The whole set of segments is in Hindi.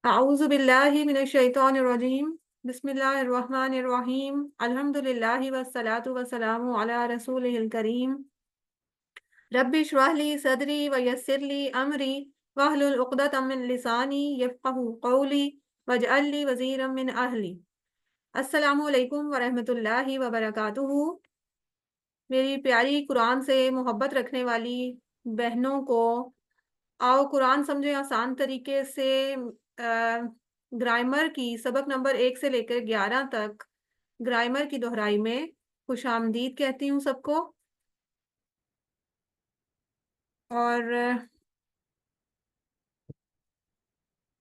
आऊज़ु बिल्लाहि मिनश शैतानिर रजीम। बिस्मिल्लाहिर रहमानिर रहीम। अल्हम्दुलिल्लाहि वस्सलातु वस्सलामु अला रसूलिहिल करीम। रब्बि इश्रह ली सदरी व यस्सिर ली अमरी वहलुल उक़दतम मिन लिसानी यफ़क़हू क़ौली वजअल ली वज़ीरम मिन अहली। अस्सलामु अलैकुम व रहमतुल्लाहि व बरकातुहू। मेरी प्यारी कुरान से मोहब्बत रखने वाली बहनों को आओ कुरान समझे आसान तरीके से। ग्रामर की सबक नंबर 1 से लेकर 11 तक ग्रामर की दोहराई में खुशामदीद कहती हूँ सबको। और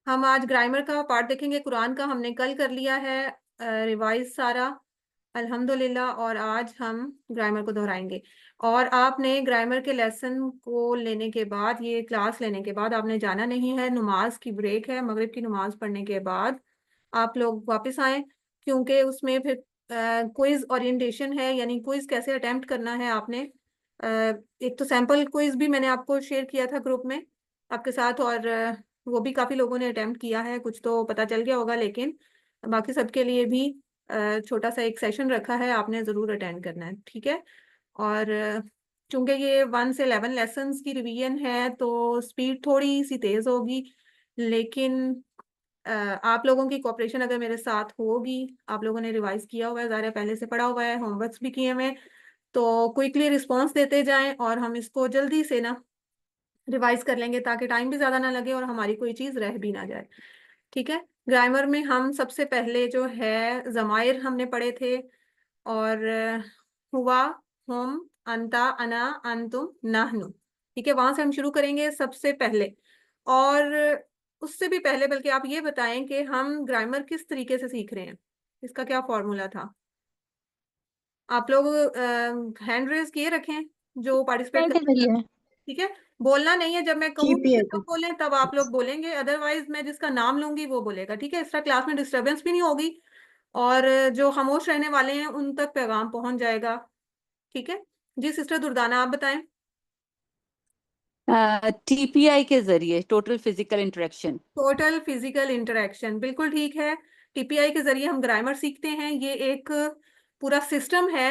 हम आज ग्रामर का पार्ट देखेंगे। कुरान का हमने कल कर लिया है रिवाइज सारा अल्हम्दुलिल्लाह, और आज हम ग्रामर को दोहराएंगे। और आपने ग्रामर के लेसन को लेने के बाद, ये क्लास लेने के बाद आपने जाना नहीं है, नमाज की ब्रेक है, मगरिब की नमाज पढ़ने के बाद आप लोग वापस आए, क्योंकि उसमें फिर क्विज ओरिएंटेशन है, यानी क्विज कैसे अटेम्प्ट करना है आपने। एक तो सैम्पल क्विज भी मैंने आपको शेयर किया था ग्रुप में आपके साथ, और वो भी काफ़ी लोगों ने अटेम्प्ट किया है, कुछ तो पता चल गया होगा, लेकिन बाकी सबके लिए भी छोटा सा एक सेशन रखा है, आपने ज़रूर अटेंड करना है, ठीक है। और चूंकि ये 1 से 11 लेसन्स की रिवीजन है तो स्पीड थोड़ी सी तेज़ होगी, लेकिन आप लोगों की कोऑपरेशन अगर मेरे साथ होगी, आप लोगों ने रिवाइज किया हुआ है, ज़ाहिर है पहले से पढ़ा हुआ है, होमवर्क्स भी किए हुए हैं, तो क्विकली रिस्पॉन्स देते जाएं और हम इसको जल्दी से ना रिवाइज कर लेंगे, ताकि टाइम भी ज़्यादा ना लगे और हमारी कोई चीज़ रह भी ना जाए, ठीक है। ग्रामर में हम सबसे पहले जो है ज़माइर हमने पढ़े थे, और हुआ, हम, अंता, अना, अंतुम, नाहनु, ठीक है, वहां से हम शुरू करेंगे सबसे पहले। और उससे भी पहले बल्कि आप ये बताएं कि हम ग्रामर किस तरीके से सीख रहे हैं, इसका क्या फॉर्मूला था। आप लोग हैंड रेज किए रखें जो पार्टिसिपेट के करना जरिए चाहते हैं, ठीक है। बोलना नहीं है, जब मैं कहूंगी जीपीए कि का। आप बोलें तब आप लोग बोलेंगे, अदरवाइज मैं जिसका नाम लूंगी वो बोलेगा, ठीक है। इसका क्लास में डिस्टरबेंस भी नहीं होगी, और जो खामोश रहने वाले हैं उन तक पैगाम पहुंच जाएगा, ठीक है। जी सिस्टर दुर्दाना, आप बताएं। टीपीआई के जरिए, total physical interaction. Total physical interaction, बिल्कुल ठीक है। टीपीआई के जरिए हम ग्रामर सीखते हैं, ये एक पूरा सिस्टम है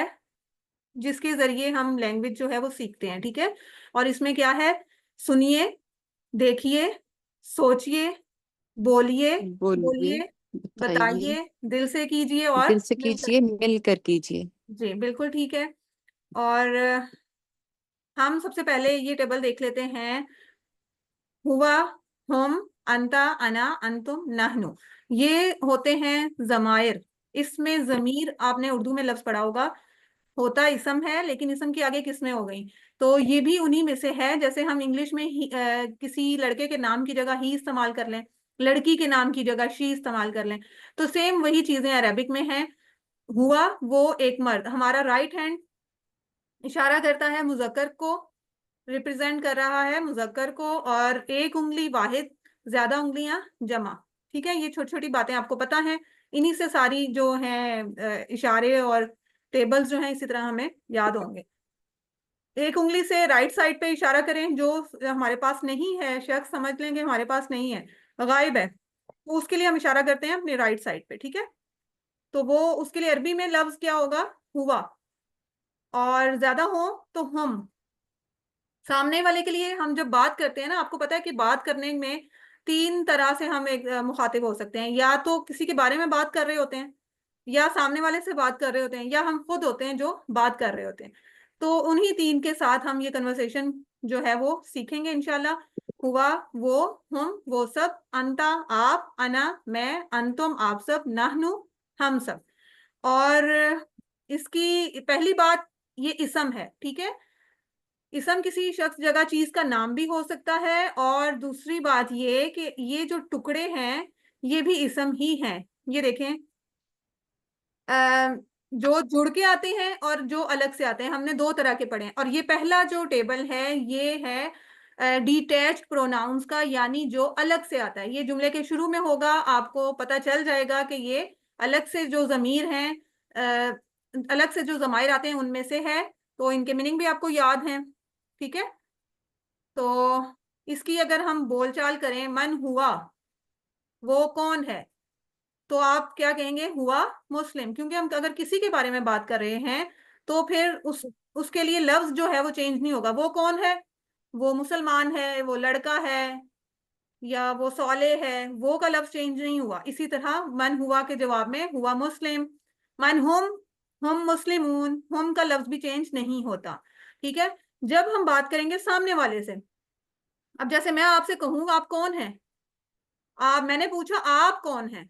जिसके जरिए हम लैंग्वेज जो है वो सीखते हैं, ठीक है। और इसमें क्या है, सुनिए, देखिए, सोचिए, बोलिए, बोलिए, बोलिए, बताइए, बताइए, दिल से कीजिए और दिल से मिलकर। कीजिए, मिलकर कीजिए। जी बिल्कुल ठीक है। और हम सबसे पहले ये टेबल देख लेते हैं। हुआ, हम, अंता, अना, अंतुम, नहनु, ये होते हैं जमायर। इसमें जमीर आपने उर्दू में लफ्ज पढ़ा होगा, होता इसम है, लेकिन इसम की आगे किस्में हो गई, तो ये भी उन्हीं में से है। जैसे हम इंग्लिश में किसी लड़के के नाम की जगह ही इस्तेमाल कर लें, लड़की के नाम की जगह शी इस्तेमाल कर लें, तो सेम वही चीजें अरबिक में हैं। हुआ, वो एक मर्द, हमारा राइट हैंड इशारा करता है मुजक्कर को, रिप्रेजेंट कर रहा है मुजक्कर को, और एक उंगली वाहिद, ज्यादा उंगलियां जमा, ठीक है। ये छोटी छोटी बातें आपको पता है, इन्हीं से सारी जो हैं इशारे और टेबल्स जो हैं इसी तरह हमें याद होंगे। एक उंगली से राइट साइड पे इशारा करें, जो हमारे पास नहीं है, शख्स समझ लेंगे हमारे पास नहीं है, गायब है, तो उसके लिए हम इशारा करते हैं अपने राइट साइड पे, ठीक है। तो वो उसके लिए अरबी में लफ्ज क्या होगा, हुआ। और ज्यादा हो तो हम। सामने वाले के लिए हम जब बात करते हैं ना, आपको पता है कि बात करने में 3 तरह से हम एक मुखातिब हो सकते हैं, या तो किसी के बारे में बात कर रहे होते हैं, या सामने वाले से बात कर रहे होते हैं, या हम खुद होते हैं जो बात कर रहे होते हैं। तो उन्हीं 3 के साथ हम ये कन्वर्सेशन जो है वो सीखेंगे इंशाल्लाह। हुआ, वो, हम, वो सब, अंता, आप, अना, मैं, अंतुम, आप सब, नाहनु, हम सब। और इसकी पहली बात, ये इसम है, ठीक है। इसम किसी शख्स, जगह, चीज का नाम भी हो सकता है, और दूसरी बात ये कि ये जो टुकड़े हैं ये भी इसम ही हैं। ये देखें, जो जुड़ के आते हैं और जो अलग से आते हैं, हमने 2 तरह के पढ़े हैं। और ये पहला जो टेबल है ये है डिटैच्ड प्रोनाउंस का, यानी जो अलग से आता है, ये जुमले के शुरू में होगा, आपको पता चल जाएगा कि ये अलग से जो जमीर हैं, अलग से जो जमायर आते हैं उनमें से है, तो इनके मीनिंग भी आपको याद हैं, ठीक है। तो इसकी अगर हम बोलचाल करें, मन हुआ, वो कौन है, तो आप क्या कहेंगे, हुआ मुस्लिम, क्योंकि हम अगर किसी के बारे में बात कर रहे हैं तो फिर उसके लिए लफ्ज जो है वो चेंज नहीं होगा। वो कौन है, वो मुसलमान है, वो लड़का है, या वो सौले है, वो का लफ्ज चेंज नहीं हुआ। इसी तरह मन हुआ के जवाब में हुआ मुस्लिम, मन हम मुस्लिमून, हम का लफ्ज भी चेंज नहीं होता। ठीक है। जब हम बात करेंगे सामने वाले से, अब जैसे मैं आपसे कहूँ आप कौन है, आप, मैंने पूछा आप कौन है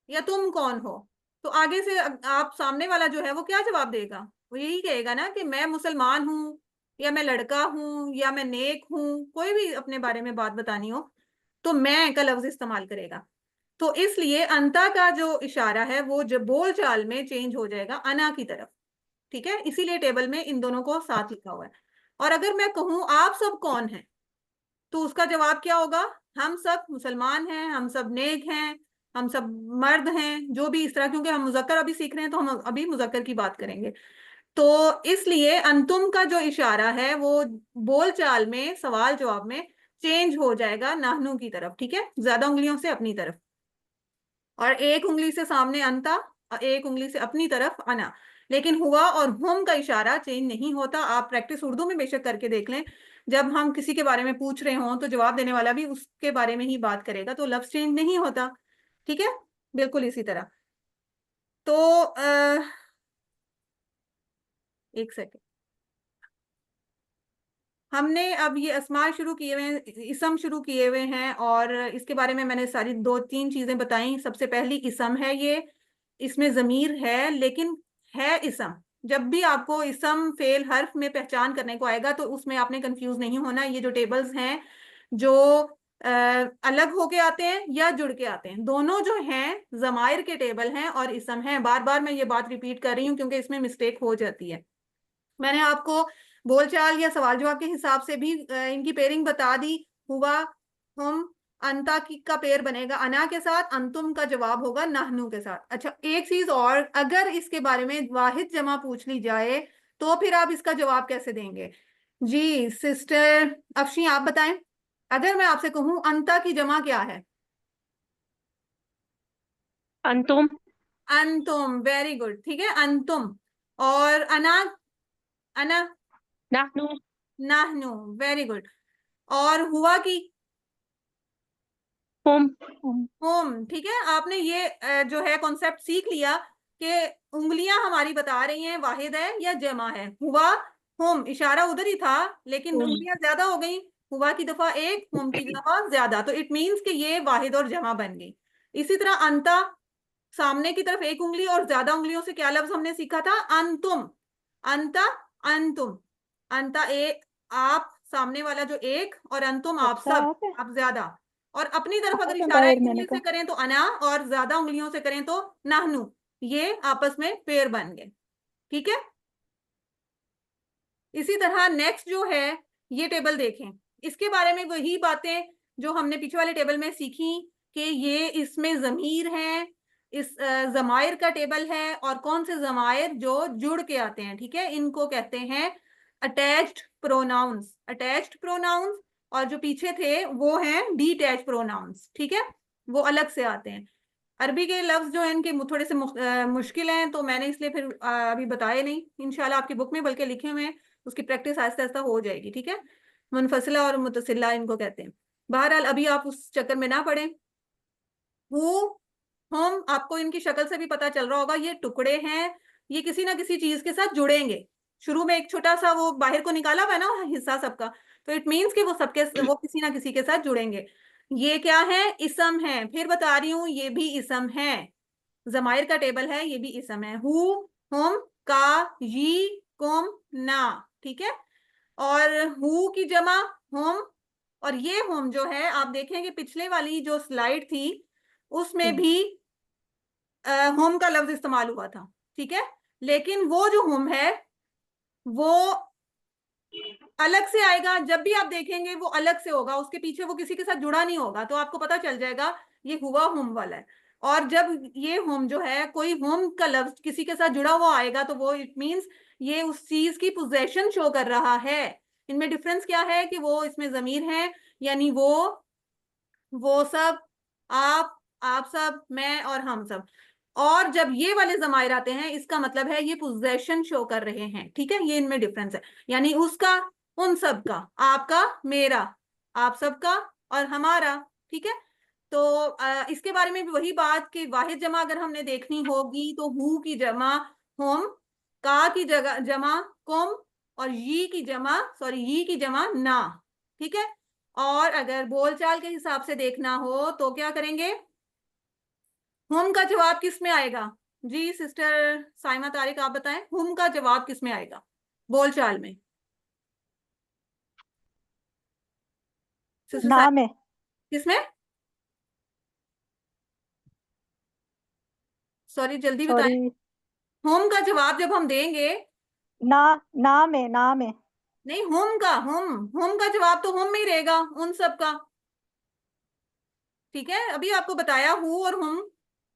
या तुम कौन हो, तो आगे से आप, सामने वाला जो है वो क्या जवाब देगा, वो यही कहेगा ना कि मैं मुसलमान हूँ, या मैं लड़का हूँ, या मैं नेक हूँ, कोई भी अपने बारे में बात बतानी हो तो मैं का लफ्ज इस्तेमाल करेगा। तो इसलिए अंता का जो इशारा है वो जब बोल चाल में चेंज हो जाएगा अना की तरफ। ठीक है, इसीलिए टेबल में इन दोनों को साथ लिखा हुआ है। और अगर मैं कहूं आप सब कौन हैं, तो उसका जवाब क्या होगा, हम सब मुसलमान हैं, हम सब नेक हैं, हम सब मर्द हैं, जो भी इस तरह, क्योंकि हम मुजक्कर अभी सीख रहे हैं तो हम अभी मुजक्कर की बात करेंगे। तो इसलिए अंतुम का जो इशारा है वो बोल चाल में सवाल जवाब में चेंज हो जाएगा नाहनु की तरफ। ठीक है, ज्यादा उंगलियों से अपनी तरफ, और एक उंगली से सामने अंता और एक उंगली से अपनी तरफ अना। लेकिन हुआ और हुम का इशारा चेंज नहीं होता। आप प्रैक्टिस उर्दू में बेशक करके देख लें, जब हम किसी के बारे में पूछ रहे हों तो जवाब देने वाला भी उसके बारे में ही बात करेगा, तो लफ्ज चेंज नहीं होता। ठीक है, बिल्कुल इसी तरह। तो एक सेकेंड, हमने अब ये अस्मा शुरू किए हुए हैं, इसम शुरू किए हुए हैं, और इसके बारे में मैंने सारी दो तीन चीजें बताई। सबसे पहली इसम है ये, इसमें जमीर है लेकिन है इसम। जब भी आपको इसम फेल हर्फ में पहचान करने को आएगा तो उसमें आपने कंफ्यूज नहीं होना। ये जो टेबल्स हैं जो अलग होके आते हैं या जुड़ के आते हैं, दोनों जो हैं जमायर के टेबल हैं और इसम हैं। बार बार मैं ये बात रिपीट कर रही हूँ क्योंकि इसमें मिस्टेक हो जाती है। मैंने आपको बोलचाल या सवाल जवाब के हिसाब से भी इनकी पेयरिंग बता दी। हुआ हम अंता की का पेयर बनेगा अना के साथ, अंतुम का जवाब होगा नाहनु के साथ। अच्छा, एक चीज और, अगर इसके बारे में वाहिद जमा पूछ ली जाए तो फिर आप इसका जवाब कैसे देंगे। जी सिस्टर अफशी आप बताएं, अगर मैं आपसे कहूं अंता की जमा क्या है। अंतुम। अंतुम, वेरी गुड, ठीक है, अंतुम। और अना, अना, नाहनु। नाहनु, वेरी गुड। और हुआ की, हुम। होम, ठीक है। आपने ये जो है कॉन्सेप्ट सीख लिया कि उंगलियां हमारी बता रही हैं वाहिद है या जमा है। हुआ होम, इशारा उधर ही था लेकिन हुम। उंगलियां ज्यादा हो गई, हुआ की दफा एक, होम की दफा ज्यादा, तो इट मींस कि ये वाहिद और जमा बन गई। इसी तरह अंता, सामने की तरफ एक उंगली और ज्यादा उंगलियों से क्या लफ्ज हमने सीखा था, अंतुम, अंता, अंतुम, अंता एक आप, सामने वाला जो एक, और अंतुम आप सब, आप ज्यादा। और अपनी तरफ अगर इशारा एक उंगली से करें तो अना, और ज्यादा उंगलियों से करें तो नाहनु, ये आपस में पेयर बन गए। ठीक है, इसी तरह नेक्स्ट जो है ये टेबल देखें, इसके बारे में वही बातें जो हमने पीछे वाले टेबल में सीखी कि ये इसमें जमीर है, इस जमायर का टेबल है, और कौन से जमायर जो जुड़ के आते हैं। ठीक है, इनको कहते हैं अटैच्ड प्रोनाउंस, अटैच्ड प्रोनाउंस। और जो पीछे थे वो हैं डीटैच प्रोनाउंस। ठीक है, वो अलग से आते हैं। अरबी के लफ्ज जो हैं इनके थोड़े से मुश्किल हैं, तो मैंने इसलिए फिर अभी बताए नहीं। इंशाल्लाह आपकी बुक में बल्कि लिखे हुए हैं, उसकी प्रैक्टिस आहिस्ता आहिस्ता हो जाएगी। ठीक है, मुनफसिला और मुतसिला इनको कहते हैं। बहरहाल अभी आप उस चक्कर में ना पड़े। हु, हम, आपको इनकी शक्ल से भी पता चल रहा होगा, ये टुकड़े हैं, ये किसी ना किसी चीज के साथ जुड़ेंगे। शुरू में एक छोटा सा वो बाहर को निकाला हुआ है ना हिस्सा सबका, तो इट मीन्स कि वो सबके, वो किसी ना किसी के साथ जुड़ेंगे। ये क्या है, इसम है, फिर बता रही हूँ ये भी इसम है, जमायर का टेबल है, ये भी इसम है। हु, हम, का, यी, कुम, ना। ठीक है, और हु की जमा होम, और ये होम जो है आप देखेंगे पिछले वाली जो स्लाइड थी उसमें भी होम का लफ्ज इस्तेमाल हुआ था। ठीक है, लेकिन वो जो होम है वो अलग से आएगा। जब भी आप देखेंगे वो अलग से होगा, उसके पीछे वो किसी के साथ जुड़ा नहीं होगा, तो आपको पता चल जाएगा ये हुआ होम वाला है। और जब ये होम जो है कोई होम का लफ्ज किसी के साथ जुड़ा हुआ आएगा तो वो इट मींस ये उस चीज की पोजेशन शो कर रहा है। इनमें डिफरेंस क्या है कि वो इसमें जमीर है, यानी वो सब, आप, आप सब, मैं और हम सब। और जब ये वाले जमायर आते हैं इसका मतलब है ये पोजेशन शो कर रहे हैं, ठीक है, ये इनमें डिफरेंस है। यानी उसका, उन सब का, आपका, मेरा, आप सबका और हमारा, ठीक है। तो इसके बारे में भी वही बात कि वाहिद जमा अगर हमने देखनी होगी तो हु की जमा होम, का की जगह जमा कुम, और यी की जमा ना, ठीक है। और अगर बोलचाल के हिसाब से देखना हो तो क्या करेंगे, हुम का जवाब किस में आएगा? जी सिस्टर साइमा तारिक आप बताएं, हुम का जवाब किस में आएगा बोलचाल में? सिस्टर ना में। किस में? सॉरी जल्दी बताएं। सॉरी। हुम का जवाब जब हम देंगे, ना, ना में। नहीं, हुम का जवाब तो हुम में ही रहेगा, उन सब का, ठीक है। अभी आपको बताया हु और हुम,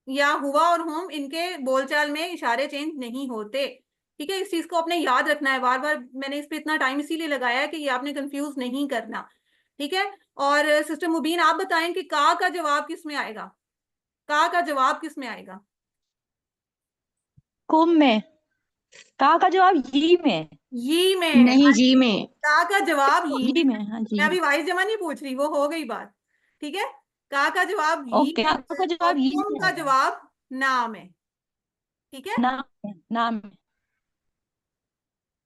या हुआ और हुम, इनके बोलचाल में इशारे चेंज नहीं होते, ठीक है। इस चीज को आपने याद रखना है, बार बार मैंने इस पे इतना टाइम इसीलिए लगाया है कि ये आपने कंफ्यूज नहीं करना, ठीक है। और सिस्टर मुबीन आप बताएं कि का जवाब किस में आएगा? का जवाब किस में आएगा? कुम में। का जवाब यी में। यी में। नहीं, जी में। का जवाब यी यी में। में, हाँ जी। मैं अभी वाइस जमा नहीं पूछ रही, वो हो गई बात, ठीक है। का जवाब यी ओके, में का है और जवाब यी हुम में का है। जवाब ना में, ठीक है। ना में।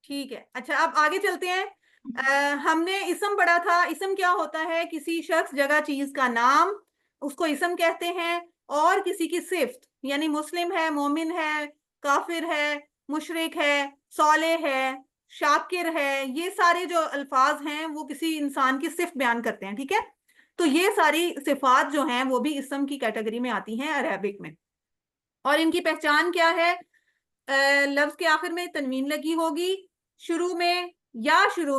ठीक है, अच्छा अब आगे चलते हैं। हमने इसम पढ़ा था। इसम क्या होता है? किसी शख्स, जगह, चीज का नाम, उसको इसम कहते हैं। और किसी की सिफ्त, यानी मुस्लिम है, मोमिन है, काफिर है, मुशरिक है, सौले है, शाकिर है, ये सारे जो अल्फाज हैं वो किसी इंसान की सिफ्त बयान करते हैं, ठीक है। तो ये सारी सिफात जो हैं वो भी इसम की कैटेगरी में आती हैं अरेबिक में। और इनकी पहचान क्या है? लफ्ज के आखिर में तनवीन लगी होगी, शुरू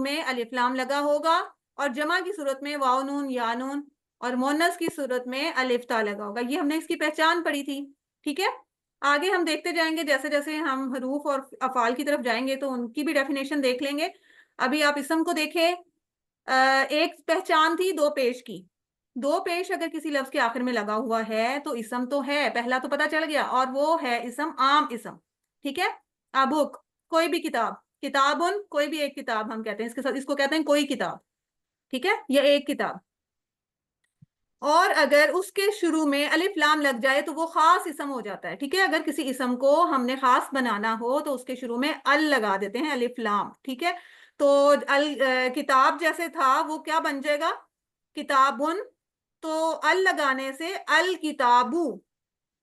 में अलिफ लाम लगा होगा, और जमा की सूरत में वाव नून या नून, और मोनस की सूरत में अलिफ ता लगा होगा। ये हमने इसकी पहचान पढ़ी थी, ठीक है। आगे हम देखते जाएंगे, जैसे जैसे हम हरूफ और अफाल की तरफ जाएंगे तो उनकी भी डेफिनेशन देख लेंगे। अभी आप इसम को देखें। एक पहचान थी दो पेश की। दो पेश अगर किसी लफ्ज के आखिर में लगा हुआ है तो इसम तो है, पहला तो पता चल गया, और वो है इसम, आम इसम, ठीक है। बुक, कोई भी किताब, किताबुन, कोई भी एक किताब हम कहते हैं इसके साथ, इसको कहते हैं कोई किताब, ठीक है, या एक किताब। और अगर उसके शुरू में अलिफ लाम लग जाए तो वो खास इसम हो जाता है, ठीक है। अगर किसी इसम को हमने खास बनाना हो तो उसके शुरू में अल लगा देते हैं, अलिफ लाम, ठीक है। तो किताब जैसे था वो क्या बन जाएगा? किताबुन। तो अल लगाने से अल किताबू।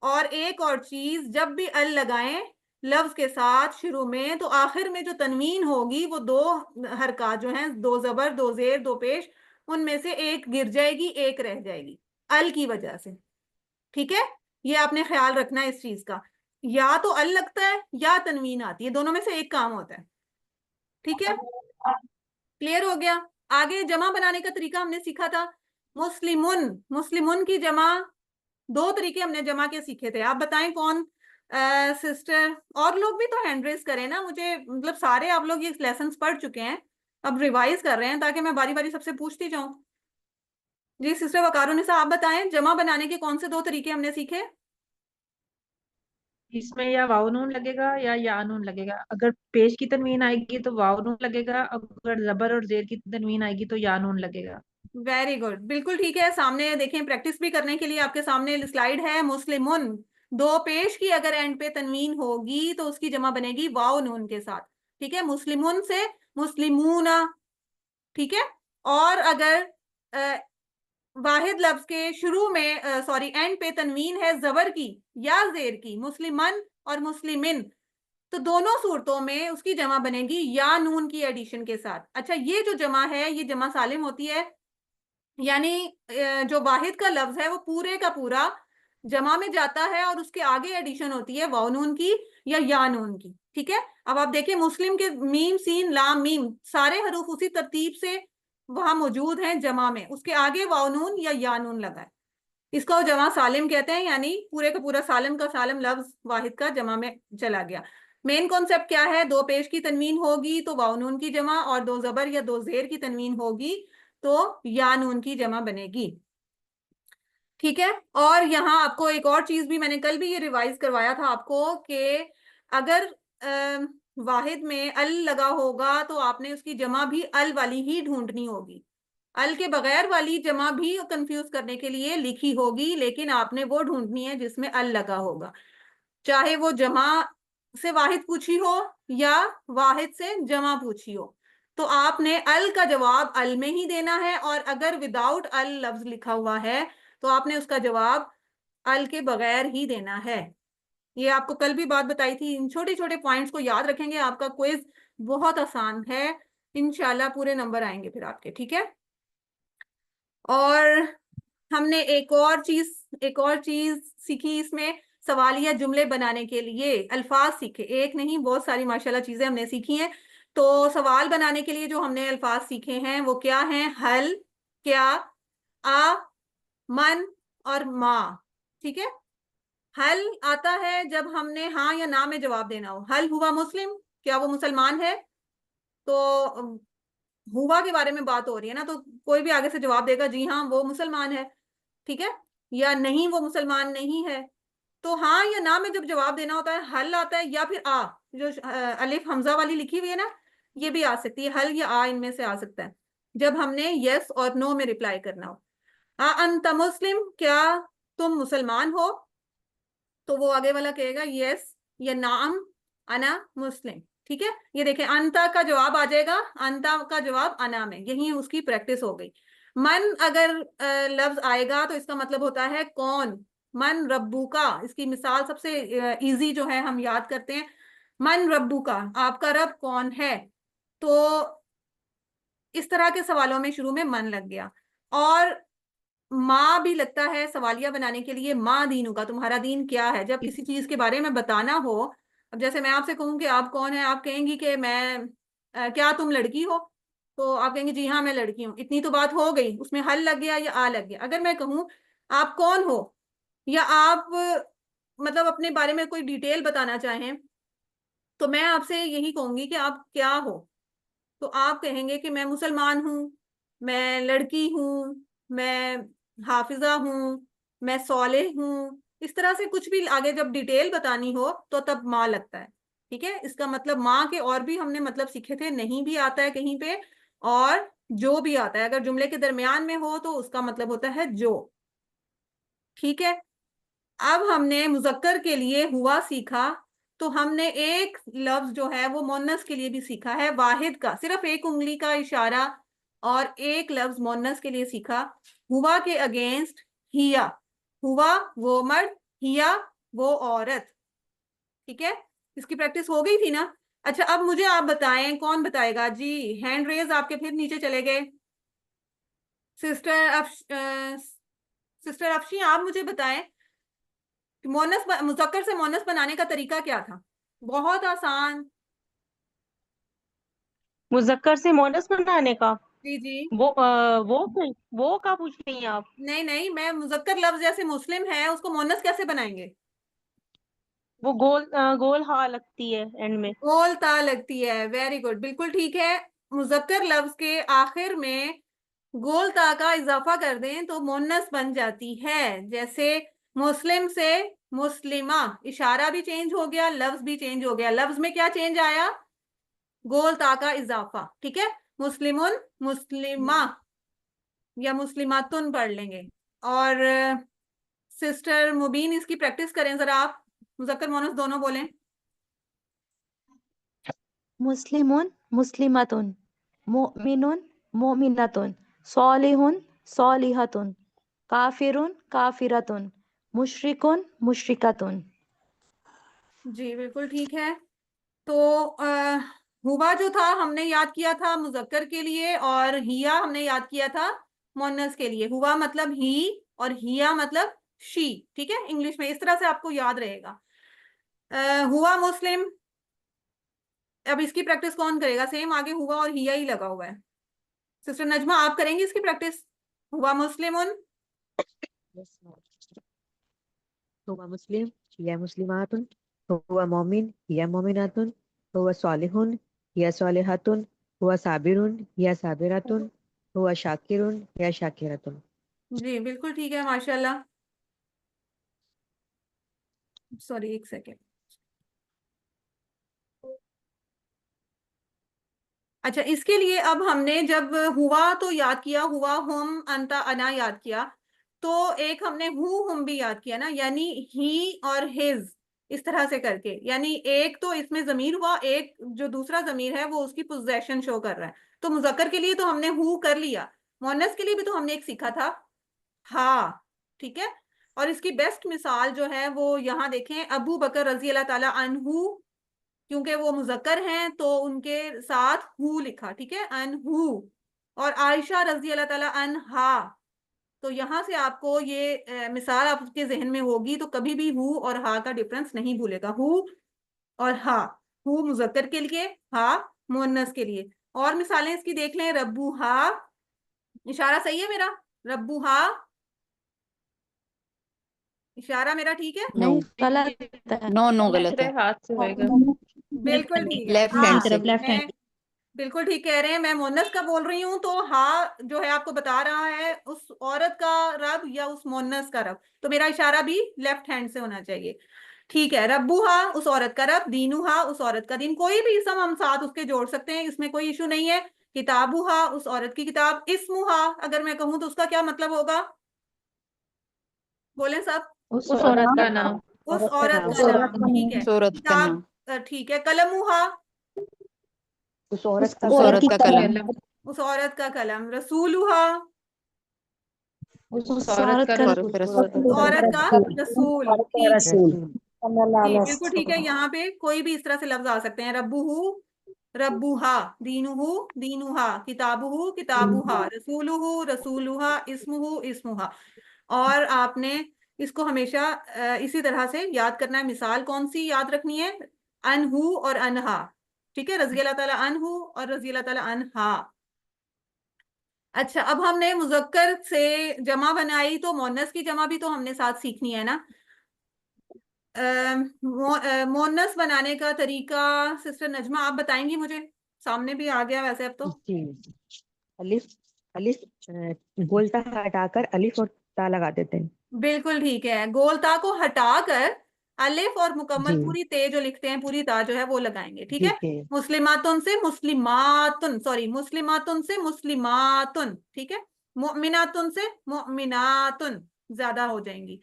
और एक और चीज, जब भी अल लगाएं लफ्ज के साथ शुरू में तो आखिर में जो तनवीन होगी वो दो हरकत जो हैं, दो जबर, दो जेर, दो पेश, उनमें से एक गिर जाएगी, एक रह जाएगी अल की वजह से, ठीक है। ये आपने ख्याल रखना है इस चीज का। या तो अल लगता है या तनवीन आती है, दोनों में से एक काम होता है, ठीक है। क्लियर हो गया? आगे जमा बनाने का तरीका हमने सीखा था। मुस्लिमुन, मुस्लिमुन की जमा, दो तरीके हमने जमा के सीखे थे, आप बताएं कौन? सिस्टर, और लोग भी तो हैंड रेस करें ना, मुझे मतलब सारे आप लोग ये लेसन्स पढ़ चुके हैं, अब रिवाइज कर रहे हैं ताकि मैं बारी बारी सबसे पूछती जाऊं। जी सिस्टर वकारुनिसा आप बताएं, जमा बनाने के कौन से दो तरीके हमने सीखे? इसमें या वाव नून लगेगा या नून लगेगा। अगर पेश की तनवीन आएगी तो वाव नून लगेगा, अगर जबर और जेर की तनवीन आएगी तो या नून लगेगा। वेरी गुड, बिल्कुल ठीक है। सामने देखें, प्रैक्टिस भी करने के लिए आपके सामने स्लाइड है। मुस्लिमुन, दो पेश की अगर एंड पे तनवीन होगी तो उसकी जमा बनेगी वाव नून के साथ, ठीक है। मुस्लिमुन से मुस्लिमूना, ठीक है। और अगर वाहिद लफ्ज के शुरू में सॉरी एंड पे तनवीन है जबर की या जेर की, मुस्लिमन और मुस्लिमिन, तो दोनों सूरतों में उसकी जमा बनेगी या नून की एडिशन के साथ। अच्छा, ये जो जमा है ये जमा सालिम होती है, यानी जो वाहिद का लफ्ज है वो पूरे का पूरा जमा में जाता है और उसके आगे एडिशन होती है वाव नून की या नून की, ठीक है। अब आप देखिए, मुस्लिम के मीम सीन लाम मीम सारे हरूफ उसी तरतीब से वहां मौजूद हैं जमा में, उसके आगे वाव नून या नून लगा है, इसको जमा सालिम कहते हैं, यानी पूरे का पूरा सालिम का सालिम लफ्ज वाहिद का जमा में चला गया। मेन कॉन्सेप्ट क्या है? दो पेश की तनवीन होगी तो वाव नून की जमा, और दो जबर या दो जेर की तनवीन होगी तो या नून की जमा बनेगी, ठीक है। और यहाँ आपको एक और चीज भी, मैंने कल भी ये रिवाइज करवाया था आपको कि अगर वाहिद में अल लगा होगा तो आपने उसकी जमा भी अल वाली ही ढूंढनी होगी। अल के बगैर वाली जमा भी कंफ्यूज करने के लिए लिखी होगी, लेकिन आपने वो ढूंढनी है जिसमें अल लगा होगा, चाहे वो जमा से वाहिद पूछी हो या वाहिद से जमा पूछी हो। तो आपने अल का जवाब अल में ही देना है, और अगर विदाउट अल लफ्ज लिखा हुआ है तो आपने उसका जवाब अल के बगैर ही देना है। ये आपको कल भी बात बताई थी। इन छोटे छोटे पॉइंट्स को याद रखेंगे, आपका क्विज बहुत आसान है, इंशाल्लाह पूरे नंबर आएंगे फिर आपके। ठीक है। और हमने एक और चीज सीखी इसमें, सवालिया जुमले बनाने के लिए अल्फाज सीखे। एक नहीं, बहुत सारी माशाल्लाह चीजें हमने सीखी हैं। तो सवाल बनाने के लिए जो हमने अल्फाज सीखे हैं वो क्या हैं? हल, क्या, आ, मन और माँ। ठीक है। हल आता है जब हमने हाँ या ना में जवाब देना हो। हल हुआ मुस्लिम, क्या वो मुसलमान है? तो हुआ के बारे में बात हो रही है ना, तो कोई भी आगे से जवाब देगा जी हाँ वो मुसलमान है। ठीक है। या नहीं वो मुसलमान नहीं है। तो हाँ या ना में जब जवाब देना होता है हल आता है, या फिर आ, जो अलिफ हमजा वाली लिखी हुई है ना, ये भी आ सकती है, हल या आ इनमें से आ सकता है, जब हमने यस और नो में रिप्लाई करना हो। आ अंत मुस्लिम, क्या तुम मुसलमान हो? तो वो आगे वाला कहेगा यस या नाम अना मुस्लिम। ठीक है। ये देखें, अंता का जवाब आ जाएगा, अंता का जवाब अना में, यही उसकी प्रैक्टिस हो गई। मन अगर लफ्ज आएगा तो इसका मतलब होता है कौन। मन रब्बू का, इसकी मिसाल सबसे इजी जो है हम याद करते हैं, मन रब्बू का, आपका रब कौन है। तो इस तरह के सवालों में शुरू में मन लग गया। और माँ भी लगता है सवालिया बनाने के लिए, माँ दीनू का, तुम्हारा दीन क्या है। जब किसी चीज के बारे में बताना हो, अब जैसे मैं आपसे कहूँ कि आप कौन है, आप कहेंगी कि मैं क्या तुम लड़की हो? तो आप कहेंगे जी हाँ मैं लड़की हूँ, इतनी तो बात हो गई, उसमें हल लग गया या आ लग गया। अगर मैं कहूँ आप कौन हो, या आप मतलब अपने बारे में कोई डिटेल बताना चाहें, तो मैं आपसे यही कहूंगी कि आप क्या हो। तो आप कहेंगे कि मैं मुसलमान हूँ, मैं लड़की हूँ, मैं हाफिजा हूँ, मैं सौलेह हूँ। इस तरह से कुछ भी आगे जब डिटेल बतानी हो तो तब माँ लगता है। ठीक है। इसका मतलब माँ के और भी हमने मतलब सीखे थे, नहीं भी आता है कहीं पे, और जो भी आता है अगर जुमले के दरमियान में हो तो उसका मतलब होता है जो। ठीक है। अब हमने मुजक्कर के लिए हुआ सीखा, तो हमने एक लफ्ज जो है वो मोन्नस के लिए भी सीखा है, वाहिद का, सिर्फ एक उंगली का इशारा और एक लफ्ज मोन्नस के लिए सीखा। हुआ के अगेंस्ट हिया, हुआ वो मर्द, हिया वो औरत। ठीक है। इसकी प्रैक्टिस हो गई थी ना। अच्छा, अब मुझे आप बताएं, कौन बताएगा जी? हैंड रेज आपके फिर नीचे चले गए। सिस्टर सिस्टर अफशी, आप मुझे बताएं मोनस, मुजक्कर से मोनस बनाने का तरीका क्या था? बहुत आसान। मुजक्कर से मोनस बनाने का। जी जी। वो का पूछ रही हैं आप? नहीं नहीं, मैं मुजक्कर लफ्ज जैसे मुस्लिम है उसको मोनस कैसे बनाएंगे? वो गोल हा लगती है एंड में। गोल ता लगती है, वेरी गुड, बिल्कुल ठीक है। मुजक्कर लफ्ज के आखिर में गोल ता का इजाफा कर दें तो मोनस बन जाती है। जैसे मुस्लिम से मुस्लिमा, इशारा भी चेंज हो गया, लफ्ज भी चेंज हो गया। लफ्ज में क्या चेंज आया? गोल ता का इजाफा। ठीक है। मुस्लिमुन, मुस्लिमा या मुस्लिमातुन पढ़ लेंगे। और सिस्टर मुबीन इसकी प्रैक्टिस करें जरा आप, मुजक्कर मोनस दोनों बोलें। मुस्लिमुन मुस्लिमातुन, मुमिनुन मुमिनातुन, सॉलिहुन सॉलिहतुन, काफिरुन काफिरतुन, मुशरिकुन मुशरिकतुन। जी बिल्कुल ठीक है। तो हुआ जो था हमने याद किया था मुजक्कर के लिए, और हिया हमने याद किया था मोनस के लिए। हुआ मतलब ही और हिया मतलब शी। ठीक है। इंग्लिश में इस तरह से आपको याद रहेगा। हुआ मुस्लिम, अब इसकी प्रैक्टिस कौन करेगा? सेम आगे हुआ और हिया ही लगा हुआ है। सिस्टर नजमा आप करेंगी इसकी प्रैक्टिस? हुआ मुस्लिमुन, हुआ मुस्लिम, हिया मुस्लिमातुन, हुआ मोमिन, हिया मोमिनातुन, हुआ सालिहुन, हिया सालिहातुन, हुआ साबिरुन, हिया साबिरातुन, हुआ शाकिरुन, हिया शाकिरातुन। जी बिल्कुल ठीक है माशाल्लाह। सॉरी, एक सेकेंड। अच्छा, इसके लिए अब हमने जब हुआ तो याद किया, हुआ, हुम, अंता, अना याद किया, तो एक हमने हुम भी याद किया ना, यानी ही और हिज, इस तरह से करके, यानी एक तो इसमें जमीर हुआ, एक जो दूसरा जमीर है वो उसकी पोजेशन शो कर रहा है। तो मुजक्कर के लिए तो हमने हु कर लिया, मुअन्नस के लिए भी तो हमने एक सीखा था हाँ, ठीक है। और इसकी बेस्ट मिसाल जो है वो यहाँ देखें, अबू बकर रजी अल्लाह ताला अनहु, क्योंकि वो मुजक्कर हैं तो उनके साथ हु लिखा, ठीक है, अनहु। और आयशा रजी अल्लाह ताला अनहा, तो यहाँ से आपको ये मिसाल आपके जहन में होगी, तो कभी भी हु और हा का डिफरेंस नहीं भूलेगा, हु और हा, हु मुजक्कर के लिए, हा मुअन्नस के लिए। और मिसालें इसकी देख लें, रब्बू हा, इशारा सही है मेरा, रब्बू हा, इशारा मेरा ठीक है? नो नहीं, गलत है। नो नो, गलत दूसरे है। हाथ से होएगा। बिल्कुल ठीक है, लेफ्ट हाँ, हैंड से। Left hand. मैं बिल्कुल ठीक कह रहे हैं, मैं मोनस का बोल रही हूँ, तो हा जो है आपको बता रहा है उस औरत का रब या उस मोनस का रब, तो मेरा इशारा भी लेफ्ट हैंड से होना चाहिए। ठीक है, रब्बूहा उस औरत का रब, दीनुहा उस औरत का दिन, कोई भी इसम हम साथ उसके जोड़ सकते हैं, इसमें कोई इशू नहीं है। किताबुहा उस औरत की किताब, इस्मुहा अगर मैं कहूँ तो उसका क्या मतलब होगा, बोले सब? उस औरत का नाम। उस औरत नाम। का नाम, ठीक है। सूरत का नाम। किताब, ठीक है। कलमुहा उस औरत का उस औरत का कलम। उस औरत का कलम। रसूलुहा उस उस औरत औरत का का उस औरत का रसूल, ठीक है, बिल्कुल ठीक है। यहाँ पे कोई भी इस तरह से लफ्ज आ सकते हैं, रब्बुहु रब्बुहा, दीनुहु दीनुहा, किताबुहु किताबुहा, रसूलुहु रसूलुहा, इस्मुहु इस्मुहा। और आपने इसको हमेशा इसी तरह से याद करना है। मिसाल कौन सी याद रखनी है? अनहु और अनहा, ठीक है, रजी अल्लाह ताला अनहु और रजी अल्लाह ताला अनहा। अच्छा, अब हमने मुजक्कर से जमा बनाई, तो मोनस की जमा भी तो हमने साथ सीखनी है ना। मोनस बनाने का तरीका सिस्टर नजमा आप बताएंगी मुझे, सामने भी आ गया वैसे अब तो। जी, अलिफ अलिफ गोलता हटाकर अलिफ और ता लगा देते हैं। बिल्कुल ठीक है, गोल ता को हटाकर अलिफ और मुकम्मल जी, पूरी ते जो लिखते हैं, पूरी ता जो है वो लगाएंगे, ठीक है। ठीक है। मुस्लिमातुन से मुस्लिमातुन, सॉरी, मुस्लिमातुन से मुस्लिमातुन, ठीक है। मुमिनातुन से मुमिनातुन, ज्यादा हो जाएंगी।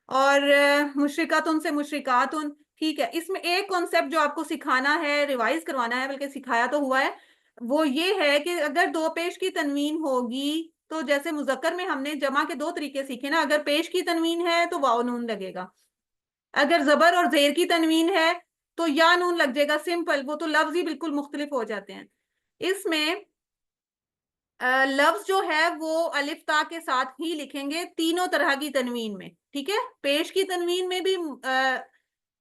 और मुशरिकातुन से मुशरिकातुन, ठीक है। इसमें एक कॉन्सेप्ट जो आपको सिखाना है, रिवाइज करवाना है, बल्कि सिखाया तो हुआ है, वो ये है कि अगर दो पेश की तनवीन होगी, तो जैसे मुजक्कर में हमने जमा के दो तरीके सीखे ना, अगर पेश की तनवीन है तो वाव नून लगेगा, अगर जबर और जेर की तनवीन है तो या नून लग जाएगा, सिंपल, वो तो लफ्ज ही बिल्कुल मुख्तलिफ हो जाते हैं। इसमें लफ्ज जो है वो अलिफ ता के साथ ही लिखेंगे तीनों तरह की तनवीन में, ठीक है। पेश की तनवीन में भी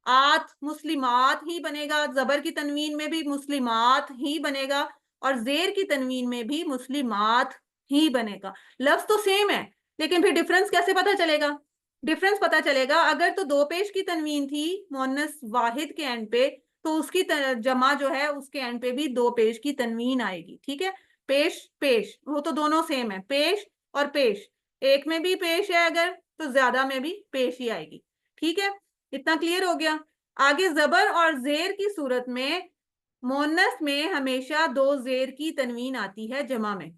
आत मुस्लिमात ही बनेगा, जबर की तनवीन में भी मुस्लिमात ही बनेगा, और जेर की तनवीन में भी मुस्लिमात ही बनेगा। लफ्ज तो सेम है, लेकिन फिर डिफरेंस कैसे पता चलेगा? डिफरेंस पता चलेगा अगर तो दो पेश की तनवीन थी मुअन्नस वाहिद के एंड पे, तो उसकी जमा जो है उसके एंड पे भी दो पेश की तनवीन आएगी, ठीक है। पेश पेश वो तो दोनों सेम है, पेश और पेश, एक में भी पेश है अगर, तो ज्यादा में भी पेश ही आएगी, ठीक है। इतना क्लियर हो गया। आगे जबर और जेर की सूरत में मोनस में हमेशा दो जेर की तनवीन आती है जमा में,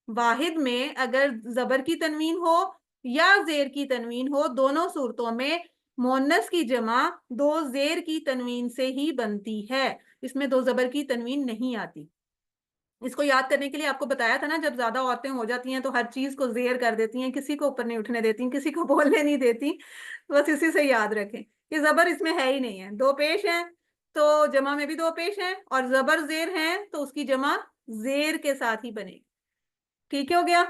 वाहिद में अगर जबर की तनवीन हो या जेर की तनवीन हो, दोनों सूरतों में मोनस की जमा दो जेर की तनवीन से ही बनती है, इसमें दो जबर की तनवीन नहीं आती। इसको याद करने के लिए आपको बताया था ना, जब ज्यादा औरतें हो जाती हैं तो हर चीज को जेर कर देती हैं, किसी को ऊपर नहीं उठने देती, किसी को बोलने नहीं देती, बस इसी से याद रखें कि जबर इसमें है ही नहीं है। दो पेश हैं तो जमा में भी दो पेश हैं, और जबर जेर हैं तो उसकी जमा जेर के साथ ही बनेगी, ठीक हो गया।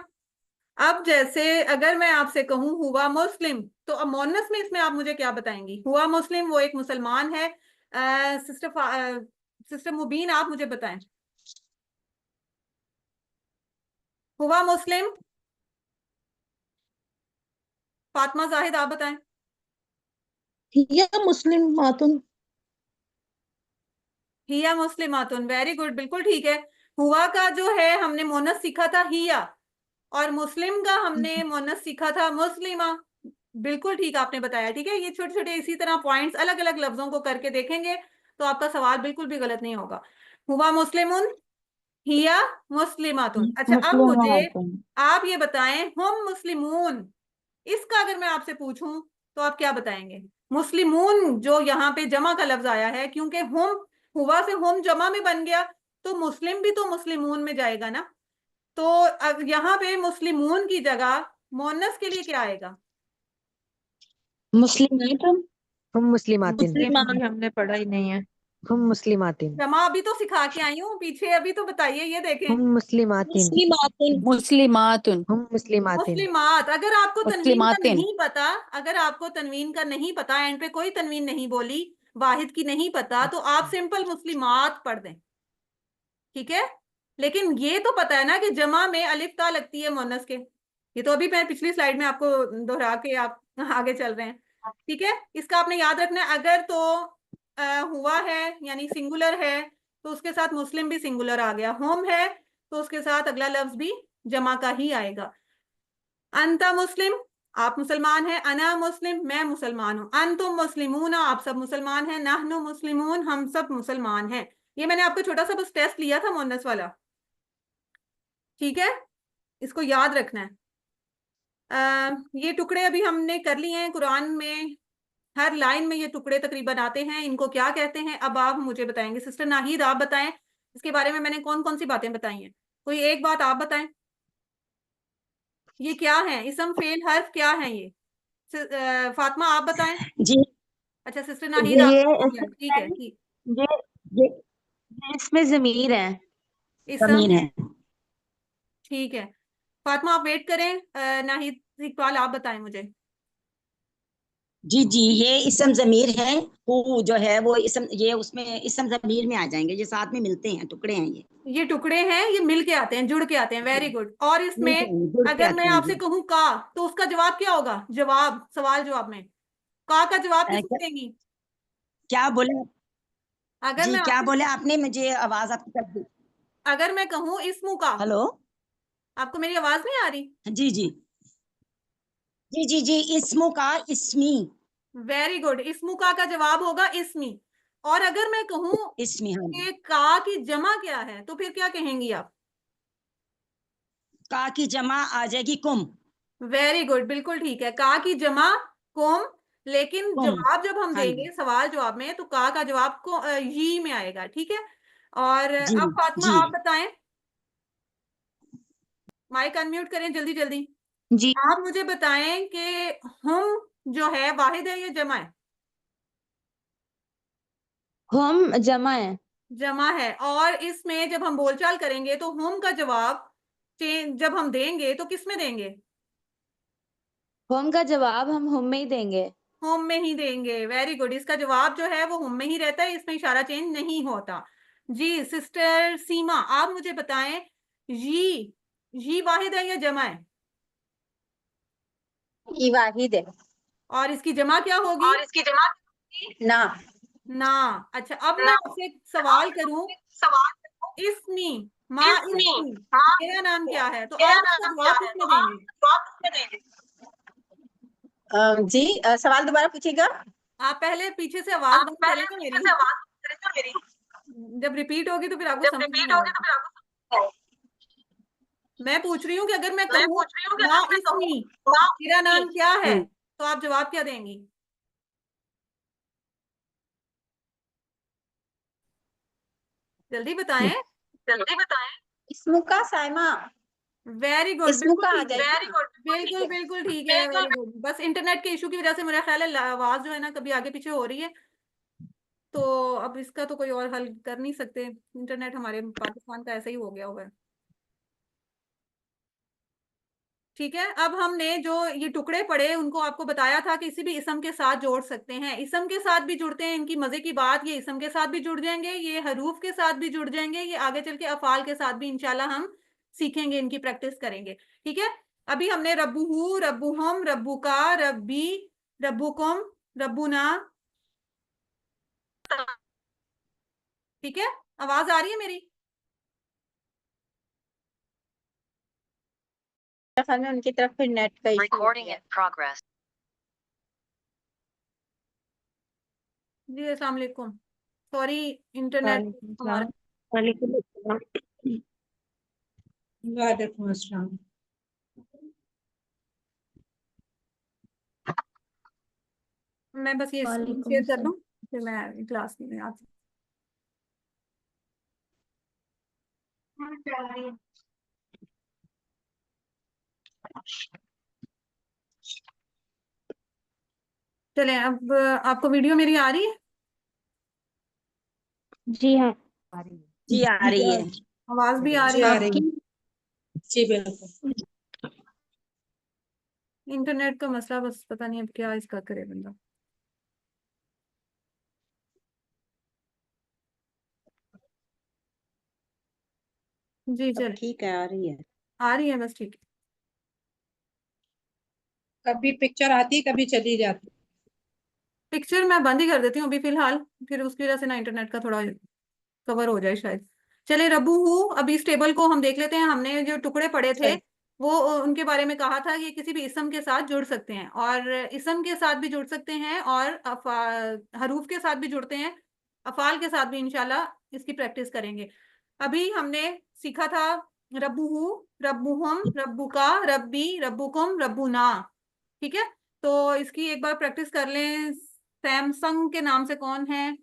अब जैसे अगर मैं आपसे कहूं हुआ मुस्लिम, तो अब मोनस में इसमें आप मुझे क्या बताएंगी? हुआ मुस्लिम वो एक मुसलमान है। सिस्टर मुबीन आप मुझे बताएं, हुआ मुस्लिम। फातिमा जाहिद आप बताएं। हिया मुस्लिम मातुन। हिया मुस्लिमातुन, वेरी गुड, बिल्कुल ठीक है। हुआ का जो है हमने मोनस सीखा था हिया, और मुस्लिम का हमने मोनस सीखा था मुस्लिमा, बिल्कुल ठीक आपने बताया। ठीक है, ये छोटे छोटे इसी तरह पॉइंट्स अलग अलग लफ्जों को करके देखेंगे तो आपका सवाल बिल्कुल भी गलत नहीं होगा। हुआ मुस्लिमुन, हिया मुस्लिमातुन। अच्छा, अब मुझे आप ये बताएं, हम मुस्लिमून, इसका अगर मैं आपसे पूछूं तो आप क्या बताएंगे? मुस्लिमून जो यहाँ पे जमा का लफ्ज आया है, क्योंकि हम हुआ से हम जमा में बन गया, तो मुस्लिम भी तो मुस्लिमून में जाएगा ना। तो अब यहाँ पे मुस्लिमून की जगह मोनस के लिए क्या आएगा? मुस्लिमातुन। हम मुस्लिमातिन। मुस्लिम भी हमने पढ़ा ही नहीं है। हम मुस्लिमातिन। जमा अभी तो सिखा के आई हूँ पीछे, अभी तो बताइए, ये देखें। हम मुस्लिमातिन। मुस्लिमातुन। मुस्लिमातुन, हम मुस्लिमातिन। मुस्लिमात। अगर आपको तनवीन का मुस्लिमातिन। नहीं पता, अगर आपको तनवीन का नहीं पता, एंड पे कोई तनवीन नहीं बोली, वाहिद की नहीं पता, तो आप सिंपल मुस्लिमात पढ़ दें, ठीक है। लेकिन ये तो पता है ना कि जमा में अलिफ ता लगती है मुन्नस के। ये तो अभी मैं पिछली स्लाइड में आपको दोहरा के आप आगे चल रहे हैं, ठीक है। इसका आपने याद रखना है। अगर तो हुआ है यानी सिंगुलर है तो उसके साथ मुस्लिम भी सिंगुलर आ गया, होम है तो उसके साथ अगला लफ्ज भी जमा का ही आएगा। अंता मुस्लिम, आप मुसलमान हैं। अना मुस्लिम, मैं मुसलमान हूं। अंतुम मुस्लिमून, आप सब मुसलमान हैं। नहनु मुस्लिमून, हम सब मुसलमान हैं। ये मैंने आपको छोटा सा बस टेस्ट लिया था मोनस वाला, ठीक है, इसको याद रखना है। ये टुकड़े अभी हमने कर लिए हैं। कुरान में हर लाइन में ये टुकड़े तकरीबन आते हैं, इनको क्या कहते हैं अब आप मुझे बताएंगे। सिस्टर नाहिद आप बताएं, इसके बारे में मैंने कौन कौन सी बातें बताई हैं, कोई एक बात आप बताएं। ये क्या है, इसम फेल हर्फ क्या है ये? फातिमा आप बताएं। जी, अच्छा, सिस्टर नाहिद आप, ये ठीक है, ठीक। ये ये इसमें जमीर है। इसम, जमीन है। ठीक है। फातिमा आप वेट करें, नाहिद इकबाल आप बताएं मुझे। जी जी, ये इसम जमीर है। हु जो है वो इसम, ये उसमें इसम जमीर में आ जाएंगे, ये साथ में मिलते हैं, टुकड़े हैं ये टुकड़े हैं, ये मिल के आते हैं, जुड़ के आते हैं, वेरी गुड। और इसमें मिलते हैं, जुड़ के अगर मैं आते हैं आपसे जी। कहूँ का, तो उसका जवाब क्या होगा? जवाब, सवाल जवाब में का जवाब किसको क्या, देंगी? क्या बोले? अगर जी मैं क्या आपसे, बोले आपने? मुझे आवाज आपकी कट गई। अगर मैं कहूँ इस्मु का, हेलो। आपको मेरी आवाज नहीं आ रही? जी जी जी जी जी, इस्मो का, इस्मी। वेरी गुड, इस्मु का जवाब होगा इस्मी। और अगर मैं कहूँ इस्मी, हाँ जी। कि का की जमा क्या है, तो फिर क्या कहेंगी आप? का की जमा आ जाएगी कुम। वेरी गुड, बिल्कुल ठीक है, का की जमा कुम। लेकिन कुम, जवाब जब हम हाँ जी। देंगे सवाल जवाब में, तो का जवाब को ही में आएगा, ठीक है। और जी अब फातिमा जी। आप बताएं, माइक अनम्यूट करें जल्दी जल्दी। जी, आप मुझे बताएं कि हम जो है वाहिद है या जमा है? हम जमा है। जमा है। और इसमें जब हम बोलचाल करेंगे तो हम का जवाब जब हम देंगे तो किस में देंगे? हम का जवाब हम में ही देंगे। होम में ही देंगे, वेरी गुड। इसका जवाब जो है वो होम में ही रहता है, इसमें इशारा चेंज नहीं होता। जी सिस्टर सीमा आप मुझे बताएं, जी वाहिद है या जमा है? ये वाहिद है। और इसकी जमा क्या होगी? और इसकी जमा ना। ना। अच्छा, अब मैं ना। आपसे एक सवाल करूं, सवाल इसमी, माँ इसमें इसमी, हाँ मेरा नाम क्या है, तो मेरा आप इसका नाम क्या जवाब है, किसमें तो देंगे? आप जवाब किसमें देंगे? जी, सवाल दोबारा पूछिएगा। आप पहले पीछे से आवाज आप बंद पहले करेंगे पीछे मेरी, से आवाज करेंगे मेरी। जब रिपीट होगी तो फिर आपको जब समझ नहीं रिपीट होगी तो आएगी। फिर आपको समझ आएगा। मैं पूछ रही हूँ कि अगर मैं मैं कहूँ पूछ रही हूँ कि माँ अगर मैं कहूँ इसमी, माँ मेरा नाम क्या है, हम्म, तो आप जवाब क्या देंगी? जल्दी बताएं। जल्दी बताएं। इसमु का साइमा। वेरी गुड, इसमु बिल्कुल का आ ठीक है, जाएगी। वेरी गुड, बिल्कुल बिल्कुल ठीक है, बिल्कुल। Very good. बस इंटरनेट के इशू की वजह से मेरा ख्याल है आवाज जो है ना कभी आगे पीछे हो रही है, तो अब इसका तो कोई और हल कर नहीं सकते, इंटरनेट हमारे पाकिस्तान का ऐसा ही हो गया हुआ है। ठीक है, अब हमने जो ये टुकड़े पढ़े उनको आपको बताया था कि किसी भी इसम के साथ जोड़ सकते हैं, इसम के साथ भी जुड़ते हैं। इनकी मजे की बात, ये इसम के साथ भी जुड़ जाएंगे, ये हरूफ के साथ भी जुड़ जाएंगे, ये आगे चल के अफाल के साथ भी इंशाल्लाह हम सीखेंगे, इनकी प्रैक्टिस करेंगे, ठीक है। अभी हमने रब्बुहू, रब्बुहुम, रब्बुका, रब्बी, रब्बुकुम, रब्बुना, ठीक है। आवाज आ रही है मेरी? ख्याल में उनकी तरफ फिर नेट का इशू हो गया। जी अस्सलाम वालेकुम। सॉरी, इंटरनेट हमारा। वालेकुम अस्सलाम। वालेकुम अस्सलाम। मैं बस ये स्क्रीन वालेकुम शेयर कर अस्सलाम। दूं, फिर मैं क्लास में आती हूँ। चलें, अब आपको वीडियो मेरी आ रही है? जी हाँ। जी आ रही है। आवाज भी आ जी रही आ है? रही है। जी बिल्कुल। इंटरनेट का मसला, बस पता नहीं अब क्या इसका करे बंदा। जी अब चले, ठीक है, आ रही है। आ रही है, बस ठीक है। कभी पिक्चर आती, कभी चली जाती। पिक्चर मैं बंद ही कर देती हूँ अभी फिलहाल, फिर उसकी वजह से ना इंटरनेट का थोड़ा कवर हो जाए शायद। चले रब्बू हूँ, अभी इस टेबल को हम देख लेते हैं। हमने जो टुकड़े पढ़े थे चल। वो उनके बारे में कहा था कि ये किसी भी इसम के साथ जुड़ सकते हैं, और इसम के साथ भी जुड़ सकते हैं, और हरूफ के साथ भी जुड़ते हैं, अफाल के साथ भी। इंशाल्लाह इसकी प्रैक्टिस करेंगे। अभी हमने सीखा था रब्बुहु, रब्बुहुम, रब्बुका, रब्बी, रब्बुकुम, रब्बुना। ठीक है, तो इसकी एक बार प्रैक्टिस कर लें। सैमसंग के नाम से कौन है?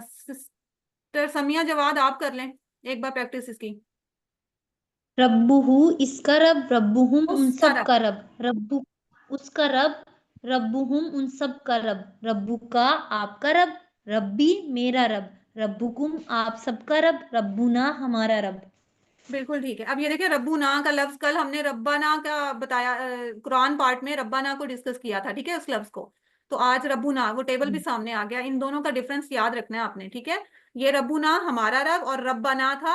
सिस्टर समिया जवाद, आप कर लें एक बार प्रैक्टिस इसकी। रब्बुहु इसका रब, रब्बुहुम उन उसका सब रब। का रब, रब्बु उसका रब, रब्बुहुम उन सब का रब, रब्बुका आपका रब, रब्बी मेरा रब, रब्बुकुम आप सबका रब, रब्बुना हमारा रब। बिल्कुल ठीक है। अब ये देखिए, रब्बुना का लफ्ज, कल हमने रब्बाना का बताया, कुरान पार्ट में रब्बाना को डिस्कस किया था, ठीक है, उस लफ्ज को। तो आज रब्बुना, वो टेबल भी सामने आ गया। इन दोनों का डिफरेंस याद रखना है आपने, ठीक है। ये रब्बुना हमारा रब, और रब्बाना था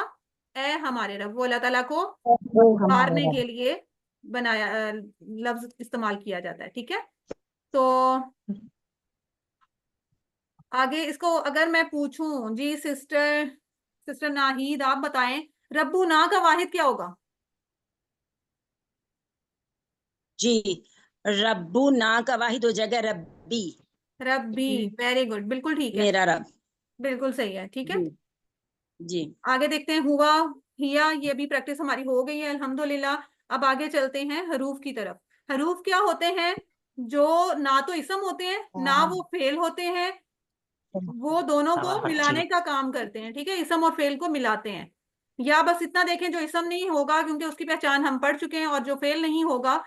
ए हमारे रब। वो अल्लाह ताला को पुकारने के लिए बनाया, लफ्ज इस्तेमाल किया जाता है, ठीक है। तो आगे इसको अगर मैं पूछूं, जी सिस्टर, सिस्टर नाहीद आप बताएं, रब्बुना का वाहिद क्या होगा? जी, रब्बू ना का वाहिद हो जाएगा रब्बी, रब्बी, वेरी गुड, बिल्कुल ठीक है, मेरा रब। बिल्कुल सही है, ठीक है। जी जी। आगे देखते हैं, हुआ, हिया, ये भी प्रैक्टिस हमारी हो गई है अल्हम्दुलिल्लाह। अब आगे चलते हैं हरूफ की तरफ। हरूफ क्या होते हैं? जो ना तो इसम होते हैं, ना वो फेल होते हैं, वो दोनों को मिलाने का काम करते हैं, ठीक है, इसम और फेल को मिलाते हैं। या बस इतना देखें, जो इसम नहीं होगा क्योंकि उसकी पहचान हम पढ़ चुके हैं, और जो फेल नहीं होगा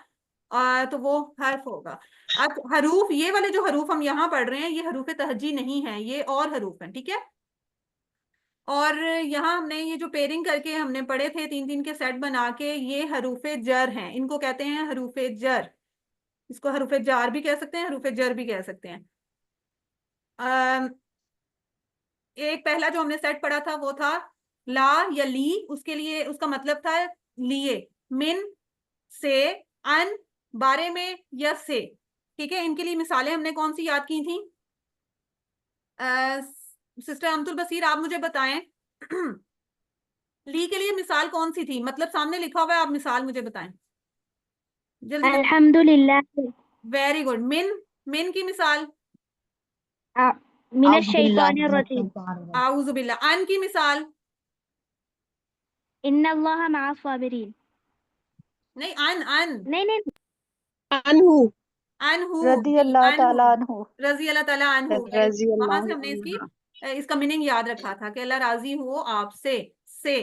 तो वो हर्फ होगा। अब हरूफ, ये वाले जो हरूफ हम यहाँ पढ़ रहे हैं, ये हरूफ तहजी नहीं है, ये और हरूफ हैं, ठीक है। और यहाँ हमने ये जो पेयरिंग करके हमने पढ़े थे, तीन तीन के सेट बना के, ये हरूफे जर हैं, इनको कहते हैं हरूफे जर। इसको हरूफे जार भी कह सकते हैं, हरूफे जर भी कह सकते हैं। एक पहला जो हमने सेट पढ़ा था वो था ला या ली, उसके लिए उसका मतलब था लिए, मिन, से, अन, बारे में, या से, ठीक है। इनके लिए मिसालें हमने कौन सी याद की थी? सिस्टर अब्दुल बसीर, आप मुझे बताएं ली के लिए मिसाल कौन सी थी? मतलब सामने लिखा हुआ है, आप मिसाल मुझे बताएं जल्दी जल्दी। अल्हम्दुलिल्लाह वेरी गुड। मिन, मिन की मिसाल? मिनश शैतानिर रजीम, आऊज़ु बिल्लाह। अन की मिसाल? इन्नल्लाह मअस साबिरीन। नहीं, अन, अन, नहीं नहीं अनहु, अनहु, रदी जी अल्लाह अनहु, ताला अन्हु। रजी अल्लाह ताला अनहु, वेरी रजी गुड। वहां अल्लाह से हमने इसकी अन्हु। इसका मीनिंग याद रखा था कि अल्लाह राजी हो आपसे, से,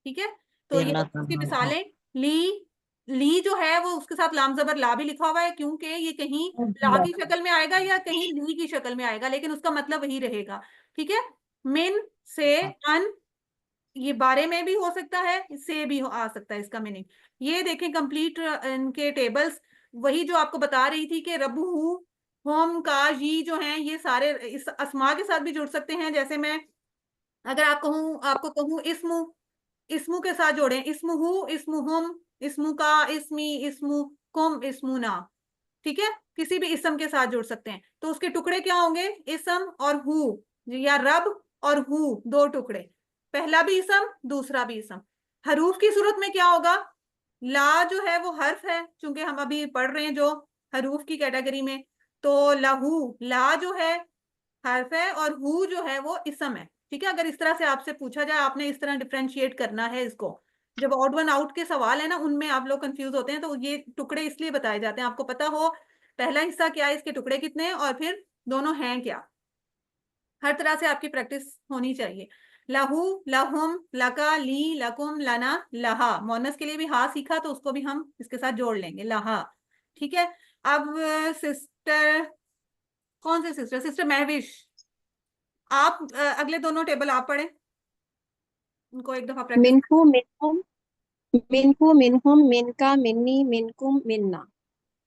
ठीक है। तो ये इसकी मिसालें, ली, ली जो है वो उसके साथ लाम जबर ला भी लिखा हुआ है, क्योंकि ये कहीं ला की शक्ल में आएगा या कहीं ली की शक्ल में आएगा, लेकिन उसका मतलब वही रहेगा, ठीक है। मिन, से, अन, ये बारे में भी हो सकता है, से भी आ सकता है इसका मीनिंग। ये देखें कंप्लीट इनके टेबल्स, वही जो आपको बता रही थी कि रबू, होम, का, ये जो हैं, ये सारे इस अस्मा के साथ भी जुड़ सकते हैं। जैसे मैं अगर आपको कहूँ इस्मु, इस्मु के साथ जोड़ें, इस्मुहु, इस्मुहुम, इस्मु का, इस्मी, इस्मु कुम, इस्मुना, ठीक है। किसी भी इसम के साथ जुड़ सकते हैं। तो उसके टुकड़े क्या होंगे? इसम और हु, या रब और हु, दो टुकड़े, पहला भी इसम, दूसरा भी इसम। हरूफ की सूरत में क्या होगा? ला जो है वो हर्फ है, चूंकि हम अभी पढ़ रहे हैं जो हरूफ की कैटेगरी में, तो लहू, ला जो है हर्फ है और हु जो है वो इसम है। ठीक है, अगर इस तरह से आपसे पूछा जाए, आपने इस तरह डिफरेंशिएट करना है इसको। जब ऑड वन आउट के सवाल है ना, उनमें आप लोग कंफ्यूज होते हैं, तो ये टुकड़े इसलिए बताए जाते हैं, आपको पता हो पहला हिस्सा क्या है, इसके टुकड़े कितने हैं, और फिर दोनों हैं क्या। हर तरह से आपकी प्रैक्टिस होनी चाहिए। लहू, लहुम, लका, ली, लकुम, लना, लहा। मोनस के लिए भी हा सीखा, तो उसको भी हम इसके साथ जोड़ लेंगे, लहा। ठीक है। अब सिस्टर, कौन से सिस्टर? सिस्टर महविश, आप अगले दोनों टेबल आप पढ़ें, उनको एक दफा प्रैक्टिस। मिनहु मिनहुम मिनहु मिनहुम मिनका मिन्नी मिनकुम मिन्ना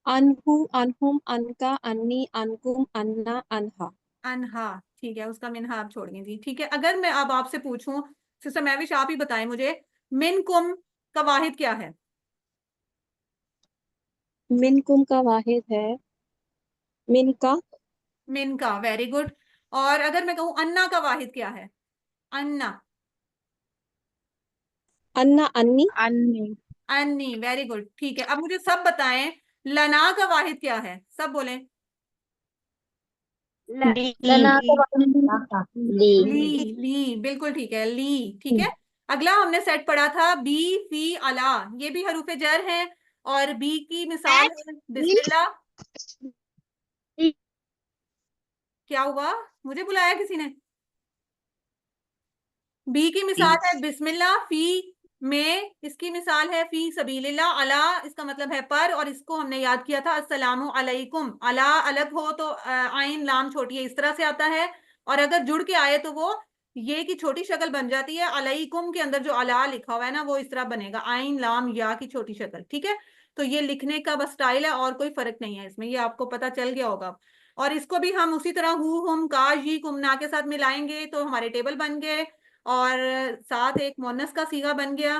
अनहु अनहुम अनका अन्नी अनकुम अन्ना अनहा। अनहा, ठीक है, उसका मिनहा आप छोड़ दीजिए। ठीक है, अगर मैं अब आपसे पूछूं, सिस्टर महविश आप ही बताएं मुझे, मिन कुम का वाहिद क्या है? मिनकुम का वाहिद है मिनका। मिन का, वेरी गुड। और अगर मैं कहूँ अन्ना का वाहिद क्या है? अन्ना, अन्ना अन्नी। अन्नी। अन्नी, वेरी गुड। ठीक है, अब मुझे सब बताएं, लना का वाहिद क्या है? सब बोलें। लना का ली, ली, बिल्कुल ठीक है, ली। ठीक है, अगला हमने सेट पढ़ा था बी, फी, अला, ये भी हरूफ जर हैं, और बी की मिसाल है बिस्मिल्लाह। क्या हुआ, मुझे बुलाया किसी ने? बी की मिसाल है बिस्मिल्लाह, फी में इसकी मिसाल है फी सबीलिल्लाह, अला इसका मतलब है पर, और इसको हमने याद किया था अस्सलामु अलैकुम। अला अलग हो तो आइन लाम छोटी है, इस तरह से आता है, और अगर जुड़ के आए तो वो ये की छोटी शक्ल बन जाती है। अलैकुम के अंदर जो अला लिखा हुआ है ना, वो इस तरह बनेगा, आइन लाम या की छोटी शक्ल। ठीक है, तो ये लिखने का बस स्टाइल है, और कोई फर्क नहीं है इसमें, ये आपको पता चल गया होगा। और इसको भी हम उसी तरह हु, हुम, का, जी, कुमना के साथ मिलाएंगे तो हमारे टेबल बन गए, और साथ एक मोनस का सीगा बन गया।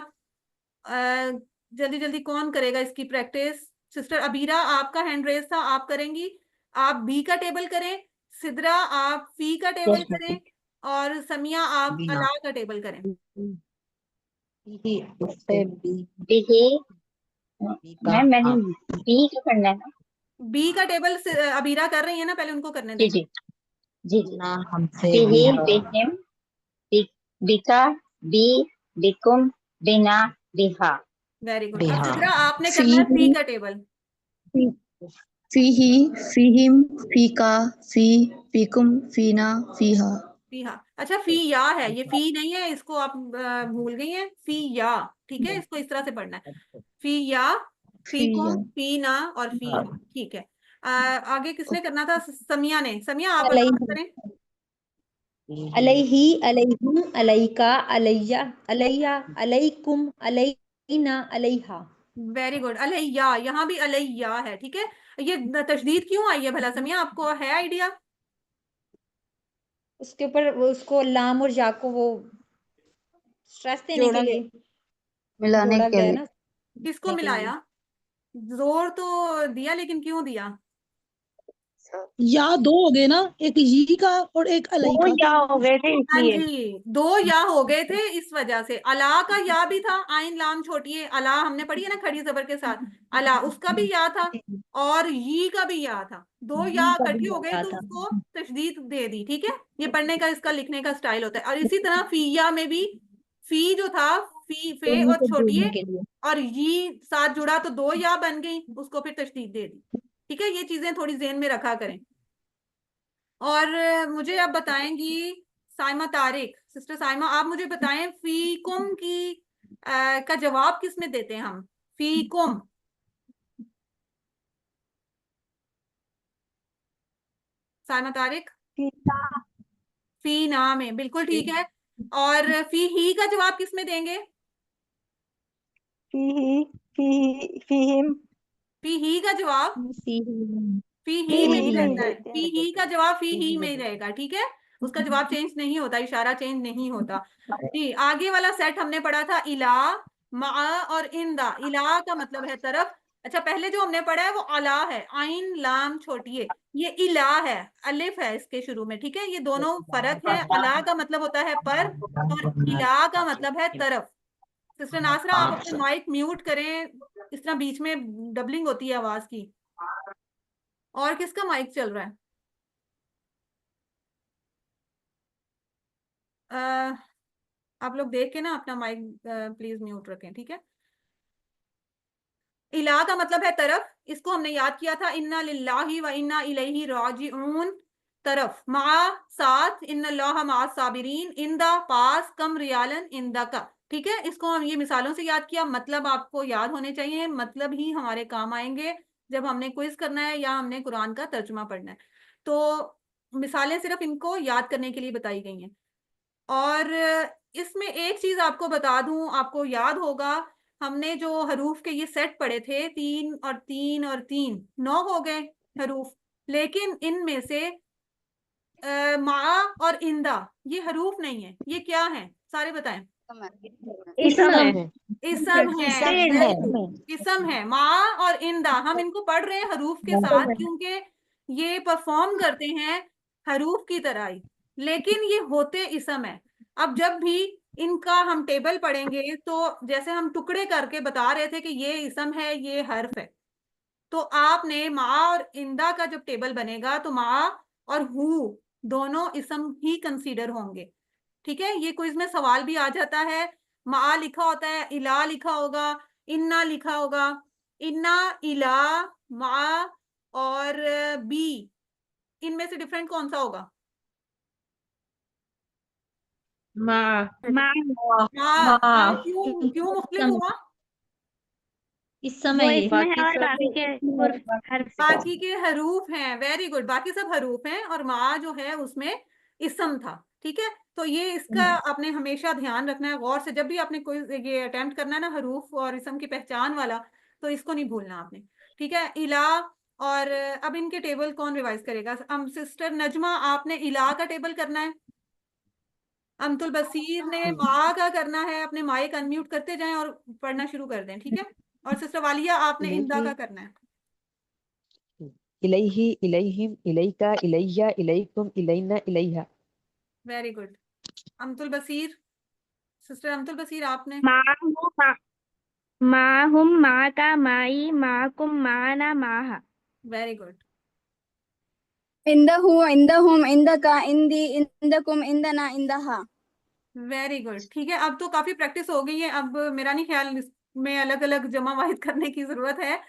जल्दी जल्दी कौन करेगा इसकी प्रैक्टिस? सिस्टर अबीरा, आपका हैंड रेस था, आप करेंगी। आप बी का टेबल करें, सिद्रा आप फी का टेबल करें, और समिया आप अला का टेबल करें। मैंने बी का करना है ना? बी का टेबल अबीरा कर रही है ना, पहले उनको करने दें। जी जी जी। बिही, बिहिम, बिका, बी, बिकुम, बिना, बिहा। Very good. अब सिद्रा आपने करना है फी का टेबल। फीही, फीहिम, फीका, फी, फीकुम, फीना, फीहा। फीहा, अच्छा फी या है, ये फी नहीं है, इसको आप भूल गई हैं, फी या। ठीक है, इसको इस तरह से पढ़ना है, फी या, फी फीया। कुम, फी ना, और फी हा। ठीक है, आगे किसने करना था? समिया ने। समिया आप करें। अलैहि, अलैहुम, अलैका, अलैया, अलैया, अलैकुम, अलैना, अलैहा। Very good. अलैया, यहाँ भी अलैया है। ठीक है, ये तशदीद क्यों आई है भला समिया, आपको है आइडिया? उसके ऊपर उसको लाम और या को वो स्ट्रेस देने के लिए मिलाने जोड़ा के गया है लिए। ना। किसको मिलाया? जोर तो दिया, लेकिन क्यों दिया? या दो हो गए ना, एक यी का और एक अलई वो का। या हो गए थे हाँ इसलिए। जी, दो या हो गए थे इस वजह से। अला का या भी था, आइन लाम छोटी है, अला हमने पढ़ी है ना खड़ी जबर के साथ, अला उसका भी या था, और यी का भी या था। दो या इकट्ठे हो गए तो उसको तशदीद दे दी। ठीक है, ये पढ़ने का इसका लिखने का स्टाइल होता है। और इसी तरह फीया में भी फी जो था, फी फे और छोटी है, और यी साथ जुड़ा तो दो या बन गई, उसको फिर तशदीद दे दी। ठीक है, ये चीजें थोड़ी ज़हन में रखा करें। और मुझे आप बताएंगी साइमा तारिक, सिस्टर साइमा आप मुझे बताएं फीकुम की का जवाब किस में देते हैं हम? फीकुम, साइमा तारिक। फी ना में, बिल्कुल ठीक है। और फी ही का जवाब किस में देंगे? फीही, फीही, फीहिम, फी ही का जवाब फी ही में फीही ही में ही रहता है, देते फी हैं। ही का जवाब फी ही में ही रहेगा। ठीक है, उसका जवाब चेंज नहीं होता, इशारा चेंज नहीं होता। जी, आगे वाला सेट हमने पढ़ा था इला, मा और इंदा। इला का मतलब है तरफ। अच्छा, पहले जो हमने पढ़ा है वो अला है, आइन लाम छोटी है, ये इला है, अलिफ है इसके शुरू में। ठीक है, ये दोनों फर्क है। अला का मतलब होता है पर, और इला का मतलब है तरफ। सिस्टर नासरा आप अपने माइक म्यूट करें, इस तरह बीच में डबलिंग होती है आवाज की। और किसका माइक चल रहा है? आप लोग देख के ना अपना माइक प्लीज म्यूट रखें, ठीक है। इला का मतलब है तरफ, इसको हमने याद किया था, इन्ना लिल्लाहि व इन्ना इलैहि राजिऊन, तरफ, मा साथ, इन्नल्लाह मा साबिरीन, इंदा पास, कम रियालन इंदा का, ठीक है। इसको हम ये मिसालों से याद किया, मतलब आपको याद होने चाहिए, मतलब ही हमारे काम आएंगे जब हमने क्विज करना है या हमने कुरान का तर्जुमा पढ़ना है। तो मिसालें सिर्फ इनको याद करने के लिए बताई गई हैं। और इसमें एक चीज आपको बता दूं, आपको याद होगा हमने जो हरूफ के ये सेट पढ़े थे, 3 और 3 और 3, 9 हो गए हरूफ, लेकिन इनमें से मा और इंदा ये हरूफ नहीं है, ये क्या है सारे बताएं। इसम है। इसम है, वेरी गुड, इसम है। मा और इंदा हम इनको पढ़ रहे हैं हरूफ के साथ क्योंकि ये परफॉर्म करते हैं हरूफ की तरह ही, लेकिन ये होते इसम है। अब जब भी इनका हम टेबल पढ़ेंगे तो जैसे हम टुकड़े करके बता रहे थे कि ये इसम है ये हर्फ है, तो आपने मा और इंदा का जब टेबल बनेगा तो मा और हु दोनों इसम ही कंसीडर होंगे, ठीक है। ये क्विज में सवाल भी आ जाता है, मा लिखा होता है, इला लिखा होगा, इन्ना लिखा होगा, इन्ना, इला, मा और बी, इनमें से डिफरेंट कौन सा होगा। माँ क्यों क्यों मुख्तलिफ हुआ। इस समय ये बाकी सब बाकी के हरूफ हैं, वेरी गुड, बाकी सब हरूफ हैं और मा जो है उसमें इसम था, ठीक है। तो ये इसका आपने हमेशा ध्यान रखना है गौर से, जब भी आपने कोई ये अटेम्प्ट करना है ना हरूफ और इसम की पहचान वाला, तो इसको नहीं भूलना आपने, ठीक है। इला, और अब इनके टेबल कौन रिवाइज करेगा। हम सिस्टर नजमा, आपने इला का टेबल करना है, अमतुल बसीर ने मा का करना है, अपने माइक अनम्यूट करते जाएं और पढ़ना शुरू कर दें, ठीक है। और सिस्टर वालिया आपने इंदा का करना है। इलैहि, इलैहिम, इलैका, इलैया, इलैकुम, इलैना, इलैहा। Very good. Amatul Basir, sister Amatul Basir आपने। माहुम, माका, माई, माकुम, माना, माहा। Very good. इंदहु, इंदहुम, इंदका, इंदी, इंदकुम, इंदना, इंदहा। वेरी गुड, ठीक है। अब तो काफी प्रैक्टिस हो गई है, अब मेरा नहीं ख्याल इसमें अलग अलग जमा वाहिद करने की जरूरत है।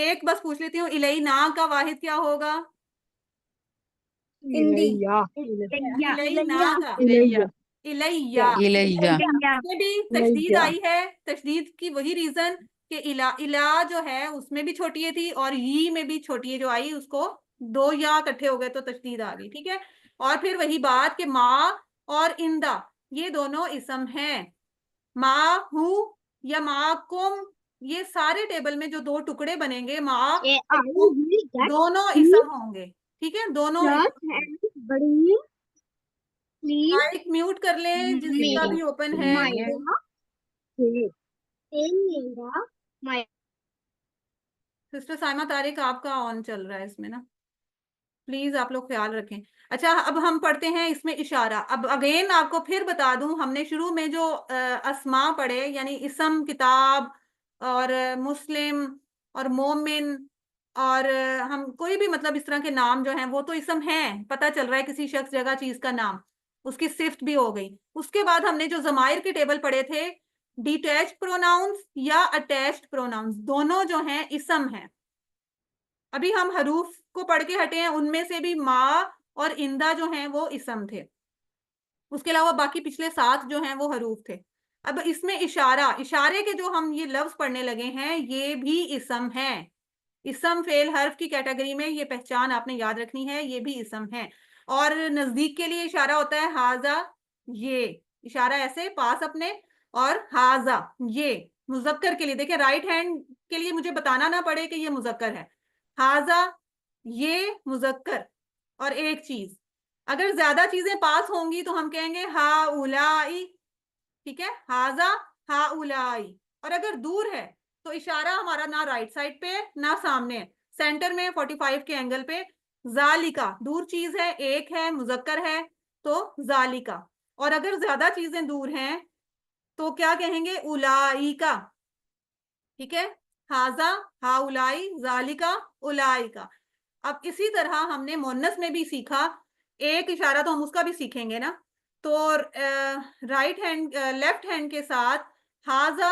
एक बस पूछ लेती हूँ, इलई ना का वाहिद क्या होगा। इंदी, इलई ना का इलैया। इलैया, इलैया। इसमें भी तशदीद आई है, तशदीद की वही रीजन कि इला, इला जो है उसमें भी छोटी थी और यी में भी छोटी जो आई उसको 2 या इकट्ठे हो गए तो तशदीद आ गई, ठीक है। और फिर वही बात कि मा और इंदा ये दोनों इसम हैं, मा हु या मा कुम, ये सारे टेबल में जो 2 टुकड़े बनेंगे मा दोनों इसम होंगे, ठीक है, दोनों माइक म्यूट कर लें जिसका भी ओपन है। सिस्टर साइमा तारिक आपका ऑन चल रहा है इसमें ना, प्लीज आप लोग ख्याल रखें। अच्छा, अब हम पढ़ते हैं इसमें इशारा। अब अगेन आपको फिर बता दूं, हमने शुरू में जो अस्मा पढ़े यानी इसम, किताब और मुस्लिम और मोमिन और हम कोई भी मतलब इस तरह के नाम जो हैं वो तो इसम हैं, पता चल रहा है किसी शख्स, जगह, चीज का नाम, उसकी सिफ्त भी हो गई। उसके बाद हमने जो जमायर के टेबल पढ़े थे, डिटैच्ड प्रोनाउंस या अटैच्ड प्रोनाउंस दोनों जो हैं इसम हैं। अभी हम हरूफ को पढ़ के हटे हैं, उनमें से भी मा और इंदा जो हैं वो इसम थे, उसके अलावा बाकी पिछले 7 जो हैं वो हरूफ थे। अब इसमें इशारा, इशारे के जो हम ये लफ्ज पढ़ने लगे हैं ये भी इसम हैं, इसम फेल हर्फ की कैटेगरी में, ये पहचान आपने याद रखनी है, ये भी इसम है। और नजदीक के लिए इशारा होता है हाजा, ये इशारा ऐसे पास अपने, और हाजा ये मुजक्कर के लिए, देखिए राइट हैंड के लिए मुझे बताना ना पड़े कि ये मुजक्कर है, हाजा ये मुजक्कर। और एक चीज, अगर ज्यादा चीजें पास होंगी तो हम कहेंगे हा उलाई, ठीक है, हाजा हा उलाई। और अगर दूर है तो इशारा हमारा ना राइट साइड पे ना सामने है, सेंटर में 45 के एंगल पे। जालिका दूर चीज है, एक है, मुजक्कर है, तो जालिका। और अगर ज्यादा चीजें दूर हैं तो क्या कहेंगे, उलाइका, ठीक है, हाजा हा उलाई, जालिका उलाइका। अब इसी तरह हमने मोन्नस में भी सीखा, एक इशारा तो हम उसका भी सीखेंगे ना, तो राइट हैंड लेफ्ट हैंड के साथ हाजा